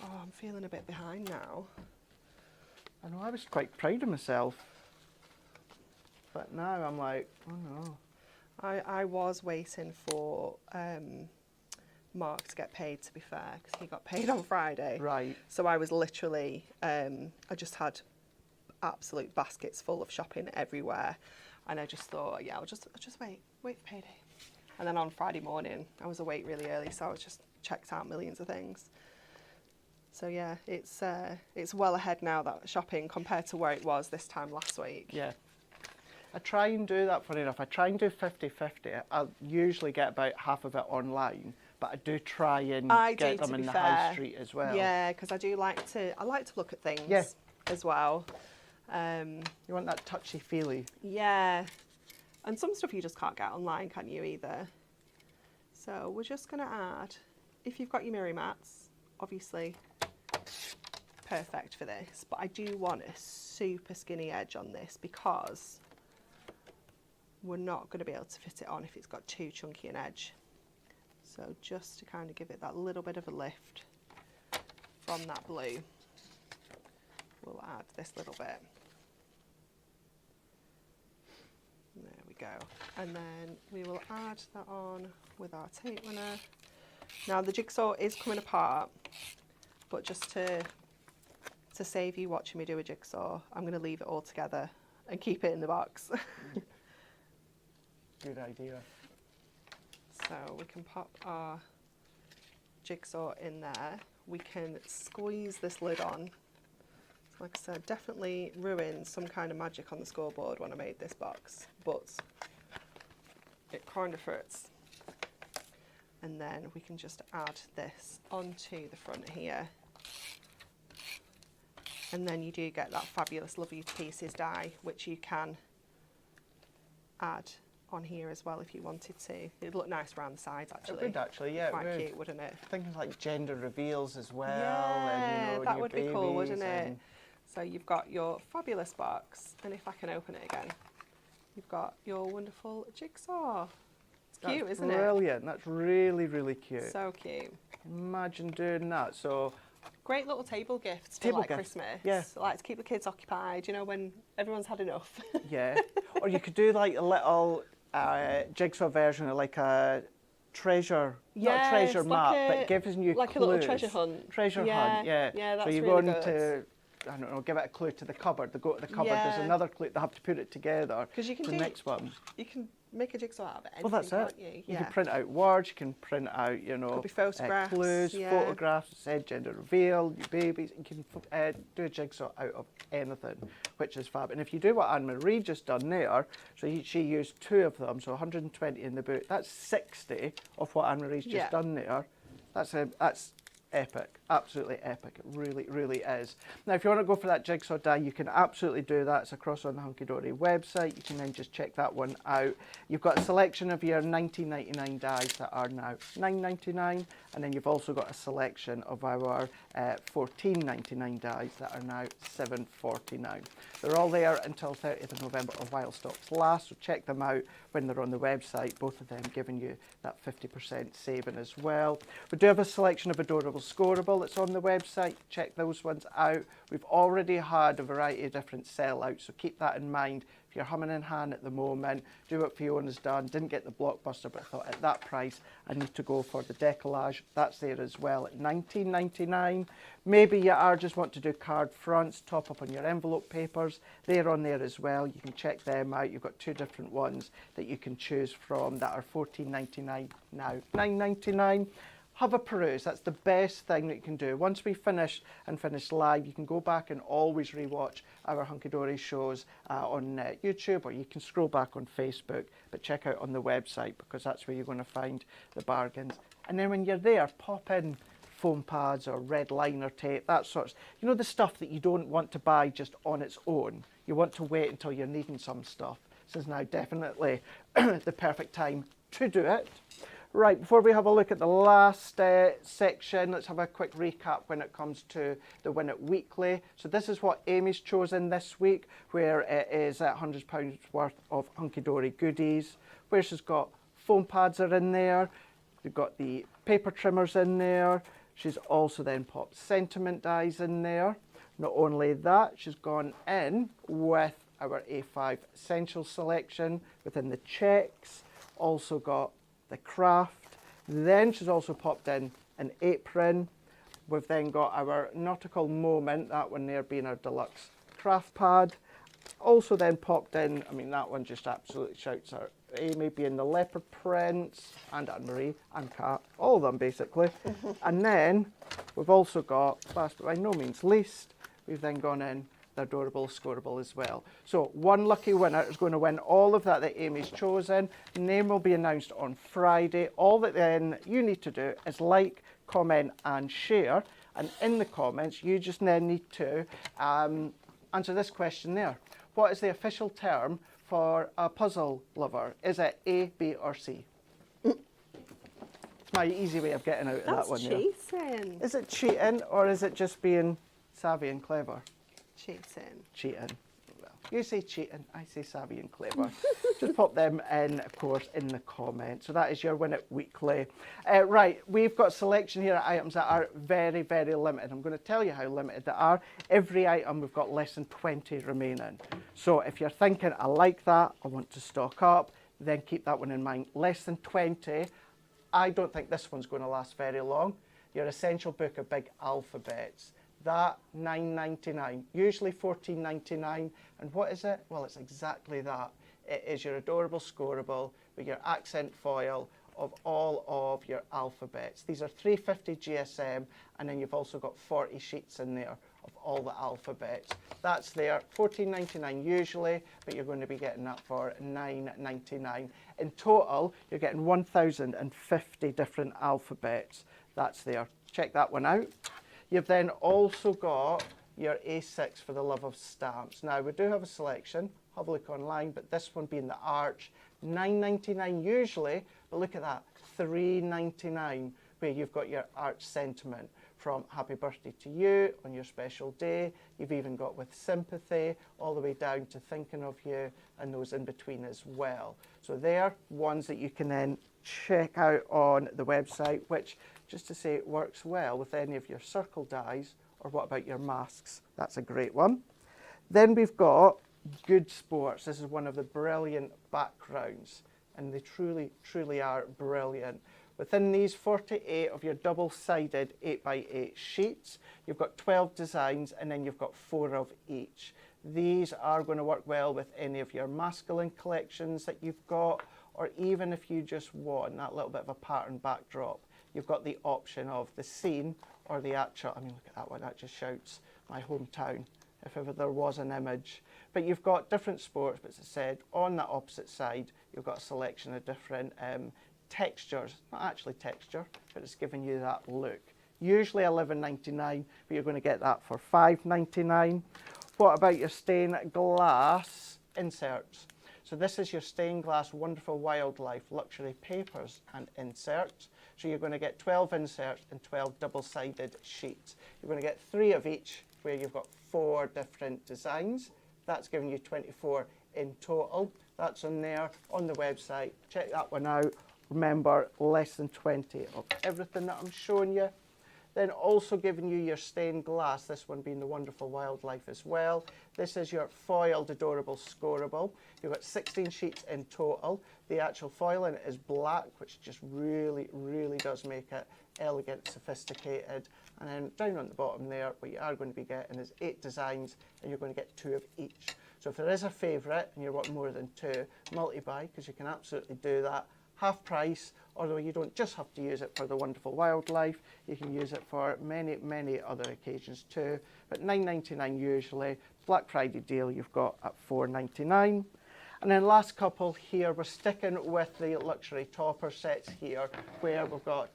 Oh, I'm feeling a bit behind now. I know, I was quite proud of myself. But now I'm like, oh no. I was waiting for Mark to get paid, to be fair, because he got paid on Friday. Right. So I was literally, I just had absolute baskets full of shopping everywhere. And I just thought, yeah, I'll just wait for payday. And then on Friday morning, I was awake really early, so I was just checked out millions of things. So yeah, it's well ahead now, that shopping, compared to where it was this time last week. Yeah. I try and do that, funny enough. I try and do 50-50. I usually get about half of it online, but I do try and get them in the high street as well. Yeah, because I like to look at things as well. You want that touchy-feely. Yeah. And some stuff you just can't get online, can you, either? So we're just going to add, if you've got your mirror mats, obviously perfect for this, but I do want a super skinny edge on this because we're not going to be able to fit it on if it's got too chunky an edge. So just to kind of give it that little bit of a lift from that blue, we'll add this little bit. There we go. And then we will add that on with our tape runner. Now the jigsaw is coming apart, but just to save you watching me do a jigsaw, I'm going to leave it all together and keep it in the box. Good idea. So we can pop our jigsaw in there. We can squeeze this lid on. Like I said, definitely ruined some kind of magic on the scoreboard when I made this box, but it kind of fits. And then we can just add this onto the front here. And then you do get that fabulous Love You to Pieces die, which you can add on here as well if you wanted to. It'd look nice around the sides, actually. It would actually, yeah. Quite it would. cute, wouldn't it? Things like gender reveals as well. Yeah, and, that new would be cool, wouldn't it? and- So you've got your fabulous box, and if I can open it again, you've got your wonderful jigsaw. It's cute, isn't it? Brilliant. That's really, really cute. So cute. Imagine doing that. So Great little table gifts for Table like gift, Christmas. yeah. Like to keep the kids occupied, you know, when everyone's had enough. yeah, or you could do like a little jigsaw version of like a treasure, not a Yes, treasure like map, a- but gives you like clues. a little treasure hunt. Treasure Yeah, hunt, yeah. yeah, that's so you really go into, good. I don't know, give it a clue to the cupboard. They go to the cupboard. Yeah. There's another clue. They have to put it together. 'Cause you can to do- the next one. You can make a jigsaw out of anything, Well, that's can't it. you? You can print out words. You can print out, you know, Could be photographs, clues, yeah. photographs. Said gender reveal, your babies. You can do a jigsaw out of anything, which is fab. And if you do what Anne Marie just done there, so she used 2 of them, so 120 in the book. That's 60 of what Anne Marie's just Yeah. done there. That's epic, absolutely epic. It really, really is. Now, if you want to go for that jigsaw die, you can absolutely do that. It's across on the Hunky Dory website. You can then just check that one out. You've got a selection of your $19.99 dies that are now $9.99, and then you've also got a selection of our $14.99 dies that are now $7.49. They're all there until 30th of November or while stocks last, so check them out when they're on the website, both of them giving you that 50% saving as well. We do have a selection of Adorable Scoreable that's on the website. Check those ones out. We've already had a variety of different sellouts, so keep that in mind. If you're humming in hand at the moment, do what Fiona's done. Didn't get the Blockbuster, but I thought at that price, I need to go for the Decolage. That's there as well at $19.99. Maybe you are just want to do card fronts, top up on your envelope papers. They're on there as well. You can check them out. You've got 2 different ones that you can choose from that are $14.99 now $9.99. Have a peruse. That's the best thing that you can do. Once we finish live, you can go back and always rewatch our Hunky Dory shows on YouTube, or you can scroll back on Facebook, but check out on the website because that's where you're going to find the bargains. And then when you're there, pop in foam pads or red liner tape, that sort of, you know, the stuff that you don't want to buy just on its own. You want to wait until you're needing some stuff. This is now definitely the perfect time to do it. Right, before we have a look at the last section, let's have a quick recap when it comes to the Win It Weekly. So this is what Amy's chosen this week, where it is £100 worth of hunky-dory goodies, where she's got foam pads are in there, we've got the paper trimmers in there, she's also then popped sentiment dies in there. Not only that, she's gone in with our A5 Essentials selection within the checks, also got the craft. Then she's also popped in an apron. We've then got our Nautical Moment, that one there being our deluxe craft pad. Also then popped in, I mean that one just absolutely shouts out Amy, being the leopard prints, and Anne-Marie and Kat, all of them basically. And then we've also got, last but by no means least, we've then gone in the adorable scoreable as well. So one lucky winner is going to win all of that Amy's chosen. Name will be announced on Friday. All that then you need to do is like, comment and share. And in the comments, you just then need to answer this question there. What is the official term for a puzzle lover? Is it A, B or C? It's my easy way of getting out of that one. That's cheating. Is it cheating or is it just being savvy and clever? Cheating. Cheating. Well, you say cheating, I say savvy and clever. Just pop them in, of course, in the comments. So that is your Win It Weekly. Right, we've got a selection here of items that are very, very limited. I'm going to tell you how limited they are. Every item, we've got less than 20 remaining. So if you're thinking, I like that, I want to stock up, then keep that one in mind. Less than 20. I don't think this one's going to last very long. Your essential book of big alphabets. That $9.99, usually $14.99. And what is it? Well, it's exactly that. It is your adorable scoreable with your accent foil of all of your alphabets. These are 350 GSM, and then you've also got 40 sheets in there of all the alphabets. That's there, $14.99 usually, but you're going to be getting that for $9.99. In total, you're getting 1,050 different alphabets. That's there. Check that one out. You've then also got your A6 for the love of stamps. Now, we do have a selection. Have a look online, but this one being the Arch, $9.99 usually, but look at that, $3.99, where you've got your Arch sentiment from Happy Birthday to You on your special day. You've even got with sympathy, all the way down to thinking of you, and those in between as well. So they're ones that you can then check out on the website, which, just to say, it works well with any of your circle dies, or what about your masks? That's a great one. Then we've got Good Sports. This is one of the brilliant backgrounds, and they truly, truly are brilliant. Within these 48 of your double-sided 8x8 sheets, you've got 12 designs, and then you've got 4 of each. These are going to work well with any of your masculine collections that you've got, or even if you just want that little bit of a pattern backdrop, you've got the option of the scene or the actual. I mean, look at that one, that just shouts my hometown, if ever there was an image. But you've got different sports, but as I said, on the opposite side, you've got a selection of different textures. Not actually texture, but it's giving you that look. Usually $11.99, but you're going to get that for $5.99. What about your stained glass inserts? So this is your stained glass Wonderful Wildlife luxury papers and inserts. So you're going to get 12 inserts and 12 double-sided sheets. You're going to get 3 of each, where you've got 4 different designs. That's giving you 24 in total. That's on there on the website. Check that one out. Remember, less than 20 of everything that I'm showing you. Then also giving you your stained glass, this one being the Wonderful Wildlife as well. This is your foiled adorable scoreable. You've got 16 sheets in total. The actual foil in it is black, which just really, really does make it elegant, sophisticated. And then down on the bottom there, what you are going to be getting is 8 designs, and you're going to get 2 of each. So if there is a favourite and you want more than 2, multi-buy, because you can absolutely do that. Half price, although you don't just have to use it for the Wonderful Wildlife, you can use it for many, many other occasions too. But $9.99 usually. Black Friday deal you've got at $4.99. And then last couple here, we're sticking with the luxury topper sets here, where we've got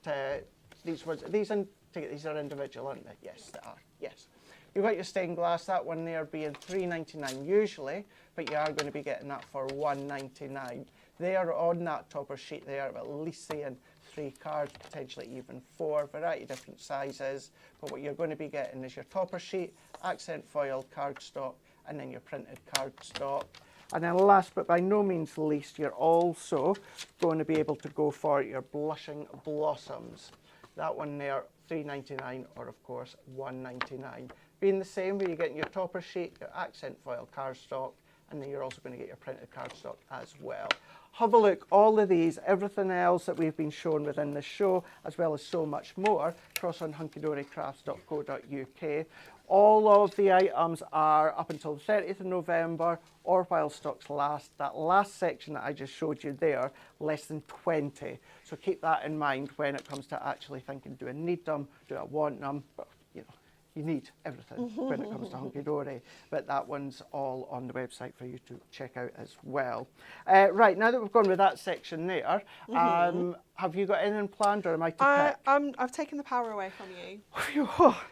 these ones. These are individual, aren't they? Yes, they are. Yes. You've got your stained glass, that one there being $3.99 usually, but you are going to be getting that for $1.99. There on that topper sheet there, at least saying 3 cards, potentially even 4, variety of different sizes. But what you're going to be getting is your topper sheet, accent foil cardstock, and then your printed cardstock. And then last but by no means least, you're also going to be able to go for your blushing blossoms. That one there, $3.99 or of course $1.99. Being the same, where you're getting your topper sheet, your accent foil cardstock, and then you're also going to get your printed cardstock as well. Have a look, all of these, everything else that we've been shown within the show, as well as so much more, across on hunkydorycrafts.co.uk. All of the items are up until the 30th of November, or while stocks last. That last section that I just showed you there, less than 20. So keep that in mind when it comes to actually thinking, do I need them, do I want them? But, you know, you need everything when it comes to Hunky Dory, but that one's all on the website for you to check out as well. Right, now that we've gone with that section there, have you got anything planned, or am I to pick? I've taken the power away from you.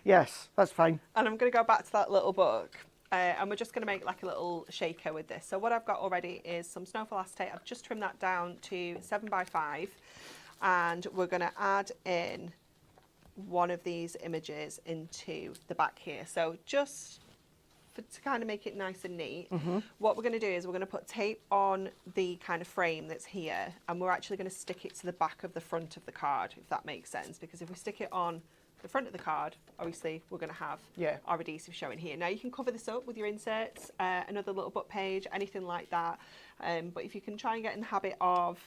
Yes, that's fine. And I'm going to go back to that little book. And we're just going to make like a little shaker with this. So what I've got already is some snowfall acetate. I've just trimmed that down to 7x5. And we're going to add in one of these images into the back here. So just to kind of make it nice and neat, what we're going to do is we're going to put tape on the kind of frame that's here, and we're actually going to stick it to the back of the front of the card, if that makes sense, because if we stick it on the front of the card, obviously we're going to have our adhesive showing here. Now you can cover this up with your inserts, another little book page, anything like that, but if you can try and get in the habit of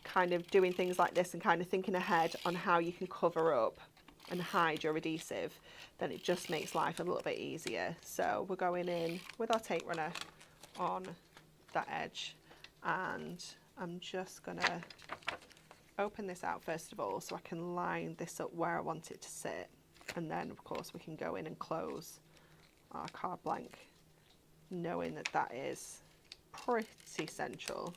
kind of doing things like this and kind of thinking ahead on how you can cover up and hide your adhesive, then it just makes life a little bit easier. So we're going in with our tape runner on that edge, and I'm just gonna open this out first of all so I can line this up where I want it to sit, and then of course we can go in and close our card blank, knowing that that is pretty central.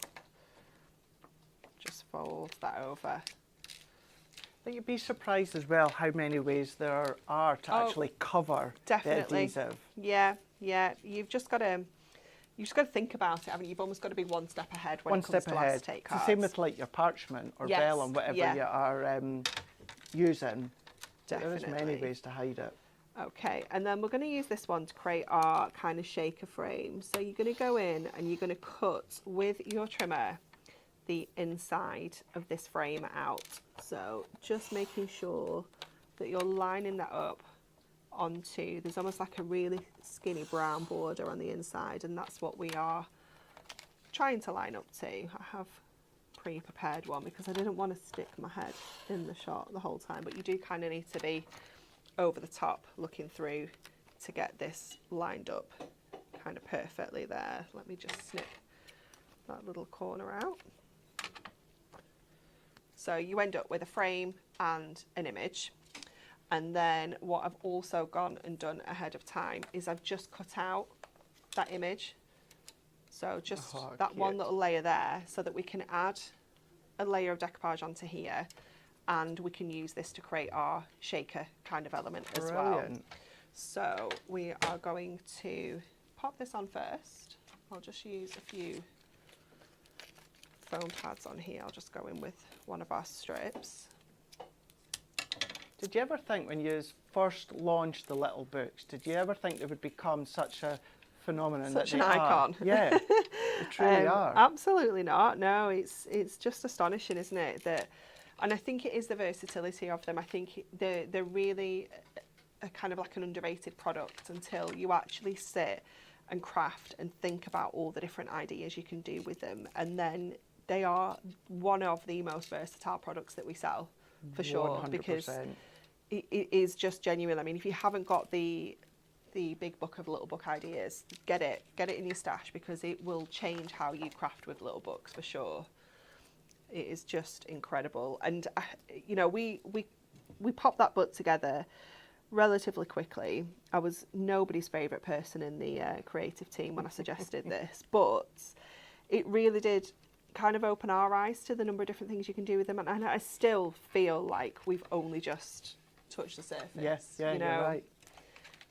Just fold that over. But you'd be surprised as well how many ways there are to actually cover the adhesive. Yeah. You've just got to think about it, haven't you? You've almost got to be one step ahead when it comes to acetate cards. It's the same with like your parchment or vellum, whatever you are using. Definitely. There's many ways to hide it. Okay, and then we're going to use this one to create our kind of shaker frame. So you're going to go in and you're going to cut with your trimmer the inside of this frame out. So just making sure that you're lining that up onto, there's almost like a really skinny brown border on the inside, and that's what we are trying to line up to. I have pre-prepared one because I didn't want to stick my head in the shot the whole time, but you do kind of need to be over the top looking through to get this lined up kind of perfectly there. Let me just snip that little corner out. So you end up with a frame and an image. And then what I've also gone and done ahead of time is I've just cut out that image. So just that one little layer there, so that we can add a layer of decoupage onto here, and we can use this to create our shaker kind of element as well. So we are going to pop this on first. I'll just use a few foam pads on here. I'll just go in with one of our strips. Did you ever think when you first launched the little books, did you ever think they would become such a phenomenon? Such an icon. Yeah, they truly are. Absolutely not. No, it's just astonishing, isn't it? That, and I think it is the versatility of them. I think they're really a kind of like an underrated product until you actually sit and craft and think about all the different ideas you can do with them, and then they are one of the most versatile products that we sell, for sure, 100%. because it is just genuine. I mean, if you haven't got the big book of little book ideas, get it in your stash, because it will change how you craft with little books, for sure. It is just incredible. And you know, we popped that book together relatively quickly. I was nobody's favourite person in the creative team when I suggested this, but it really did kind of open our eyes to the number of different things you can do with them, and I still feel like we've only just touched the surface. Yes, yeah, you know? you're right.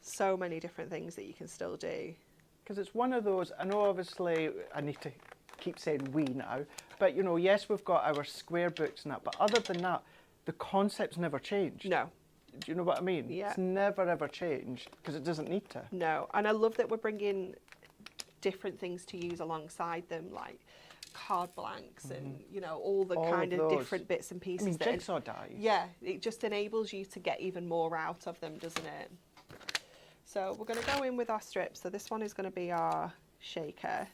So many different things that you can still do. Because it's one of those, I know obviously I need to keep saying we now, but you know, yes, we've got our square books and that, but other than that, the concept's never changed. No. Do you know what I mean? Yeah. It's never ever changed because it doesn't need to. No, and I love that we're bringing different things to use alongside them, like card blanks and, you know, all the All kind of of those. different bits and pieces. I mean, that Jigsaw dies. Yeah, it just enables you to get even more out of them, doesn't it? So we're going to go in with our strips. So this one is going to be our shaker.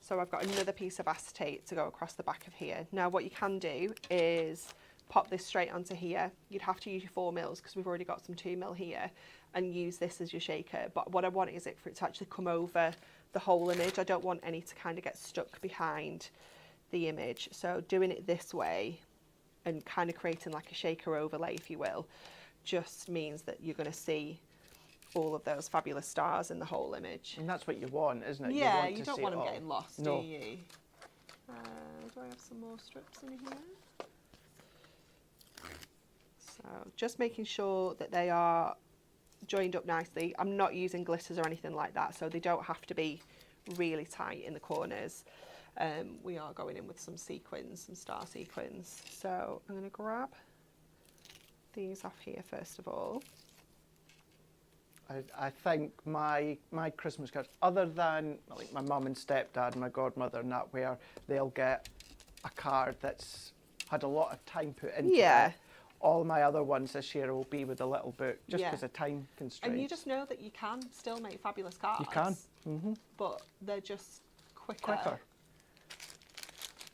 So I've got another piece of acetate to go across the back of here. Now what you can do is pop this straight onto here. You'd have to use your 4mm because we've already got some 2mm here, and use this as your shaker. But what I want is for it to actually come over the whole image. I don't want any to kind of get stuck behind the image. So doing it this way and kind of creating like a shaker overlay, if you will, just means that you're going to see all of those fabulous stars in the whole image. And that's what you want, isn't it? Yeah, you you don't want them getting lost, No. do you? Do I have some more strips in here? So just making sure that they are joined up nicely. I'm not using glitters or anything like that, so they don't have to be really tight in the corners. We are going in with some sequins, some star sequins. So I'm going to grab these off here first of all. I think my Christmas cards, other than like my mum and stepdad and my godmother and that, where they'll get a card that's had a lot of time put into Yeah. it, all my other ones this year will be with a little book, just Yeah. because of time constraints. And you just know that you can still make fabulous cards. You can. Mm-hmm. But they're just Quicker.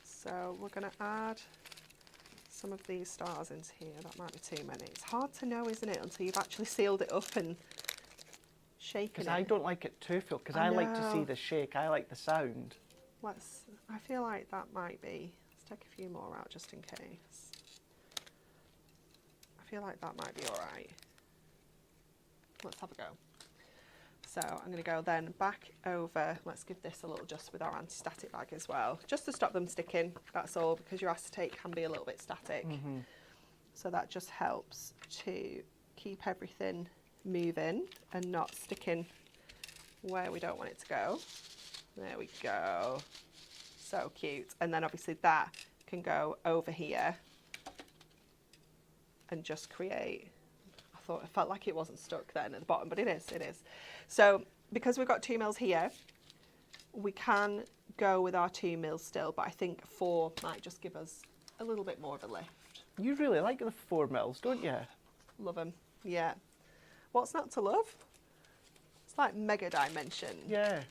So we're going to add some of these stars into here. That might be too many. It's hard to know, isn't it, until you've actually sealed it up and shaken Because it. I don't like it too full, because I I like to see know. the shake. I like the sound. I feel like that might be, let's take a few more out just in case. I feel like that might be all right. Let's have a go. So I'm going to go then back over, let's give this a little dust with our anti-static bag as well, just to stop them sticking, that's all, because your acetate can be a little bit static. Mm-hmm. So that just helps to keep everything moving and not sticking where we don't want it to go. There we go. So cute. And then obviously that can go over here and just create, I felt like it wasn't stuck then at the bottom, but it is. So because we've got 2mm here, we can go with our 2mm still, but I think 4 might just give us a little bit more of a lift. You really like the 4mm, don't you? Love them, yeah. What's not to love? It's like mega dimension. Yeah.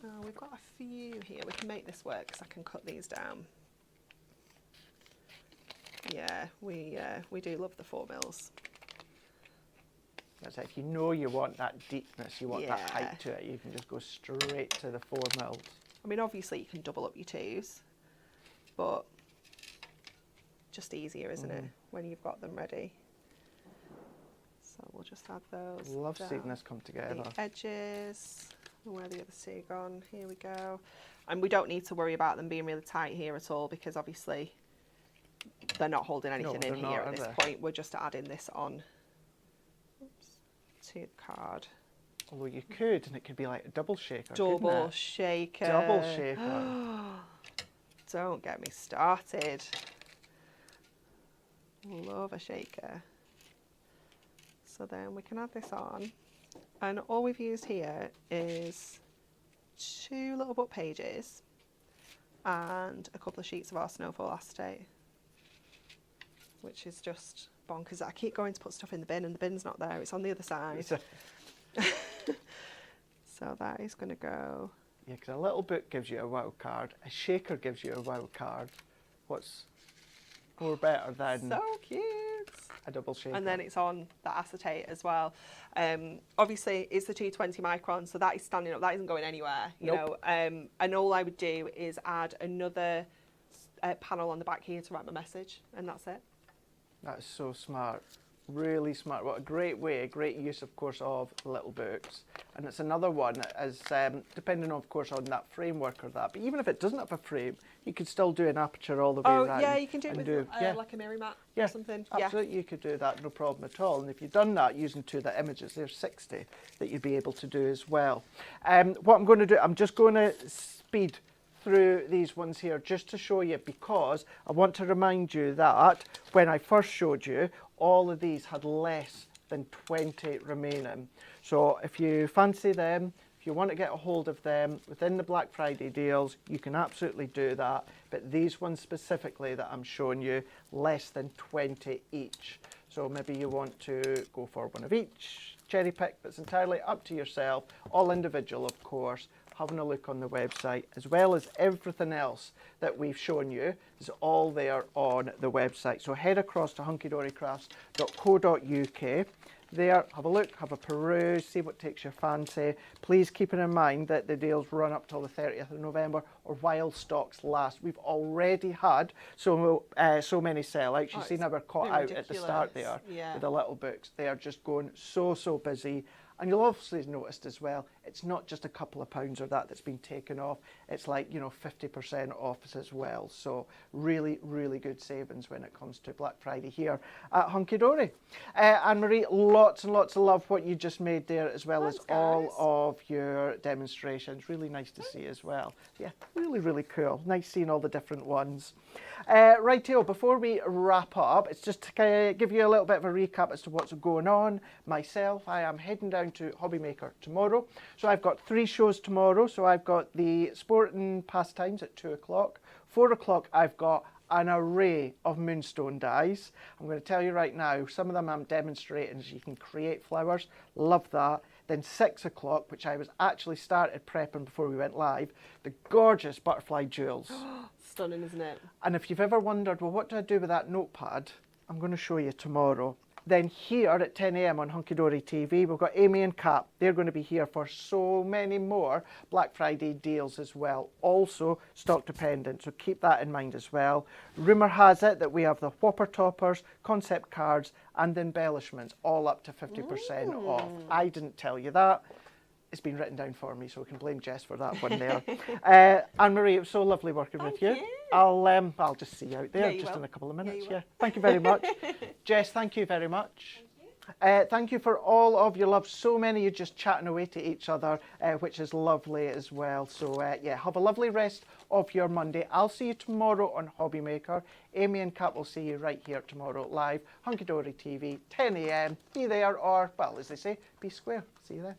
Oh, we've got a few here. We can make this work because I can cut these down. Yeah, we do love the 4mm. That's it. If you know you want that deepness, you want that Yeah. height to it, you can just go straight to the 4mm. I mean, obviously you can double up your 2s, but just easier, isn't it, when you've got them ready? So we'll just add those. Love down seeing this come together. the edges. Where the other two gone? Here we go. And we don't need to worry about them being really tight here at all, because obviously they're not holding anything in here at this point. We're just adding this on to the card. Although you could, and it could be like a double shaker. Double couldn't it? shaker. Double shaker. Don't get me started. Love a shaker. So then we can add this on. And all we've used here is 2 little book pages and a couple of sheets of our snowfall acetate, which is just bonkers. I keep going to put stuff in the bin and the bin's not there. It's on the other side. So that is going to go. Yeah, because a little book gives you a wow card. A shaker gives you a wow card. What's more better than So cute. a double shaker? And then it's on the acetate as well. Obviously, it's the 220 micron, so that is standing up. That isn't going anywhere, you know. And all I would do is add another panel on the back here to write my message, and that's it. That's so smart. Really smart. What a great way, a great use, of course, of little books. And it's another one, as depending, of course, on that framework or that. But even if it doesn't have a frame, you could still do an aperture all the way around. Oh, yeah, you can do it with like a mirror mat or something. Absolutely, you could do that, no problem at all. And if you've done that using 2 images, there's 60 that you'd be able to do as well. What I'm going to do, I'm just going to speed through these ones here just to show you, because I want to remind you that when I first showed you, all of these had less than 20 remaining. So if you fancy them, if you want to get a hold of them within the Black Friday deals, you can absolutely do that. But these ones specifically that I'm showing you, less than 20 each. So maybe you want to go for one of each, cherry pick, but it's entirely up to yourself, all individual of course. Having a look on the website, as well as everything else that we've shown you is all there on the website. So head across to hunkydorycrafts.co.uk. There, have a look, have a peruse, see what takes your fancy. Please keep in mind that the deals run up till the 30th of November or while stocks last. We've already had so many sellouts. You see now we're caught out at the start there with the little books. They are just going so busy. And you'll obviously noticed as well, it's not just a couple of pounds or that's been taken off. It's like, 50% off as well. So really, really good savings when it comes to Black Friday here at Hunky Dory. Anne-Marie, lots and lots of love what you just made there, as well as all of your demonstrations. Really nice to see as well. Yeah, really, really cool. Nice seeing all the different ones. Rightio, before we wrap up, it's just to give you a little bit of a recap as to what's going on. Myself, I am heading down to Hobbymaker tomorrow. So I've got 3 shows tomorrow. So I've got the Sport and Pastimes at 2 o'clock. 4 o'clock, I've got an array of moonstone dies. I'm going to tell you right now, some of them I'm demonstrating so you can create flowers. Love that. Then 6 o'clock, which I was actually started prepping before we went live, the gorgeous butterfly jewels. Stunning, isn't it? And if you've ever wondered, well, what do I do with that notepad? I'm going to show you tomorrow. Then here at 10 a.m. on Hunky Dory TV, we've got Amy and Cap. They're going to be here for so many more Black Friday deals as well. Also stock dependent, so keep that in mind as well. Rumour has it that we have the Whopper Toppers, concept cards and embellishments, all up to 50% off. I didn't tell you that. It's been written down for me, so we can blame Jess for that one there. Anne-Marie, it was so lovely working with you. I'll just see you out there just in a couple of minutes. Thank you very much. Jess, thank you very much. Thank you for all of your love. So many of you just chatting away to each other, which is lovely as well. So have a lovely rest of your Monday. I'll see you tomorrow on Hobbymaker. Amy and Kat will see you right here tomorrow live. Hunky Dory TV, 10 a.m. Be there or, well, as they say, be square. See you then.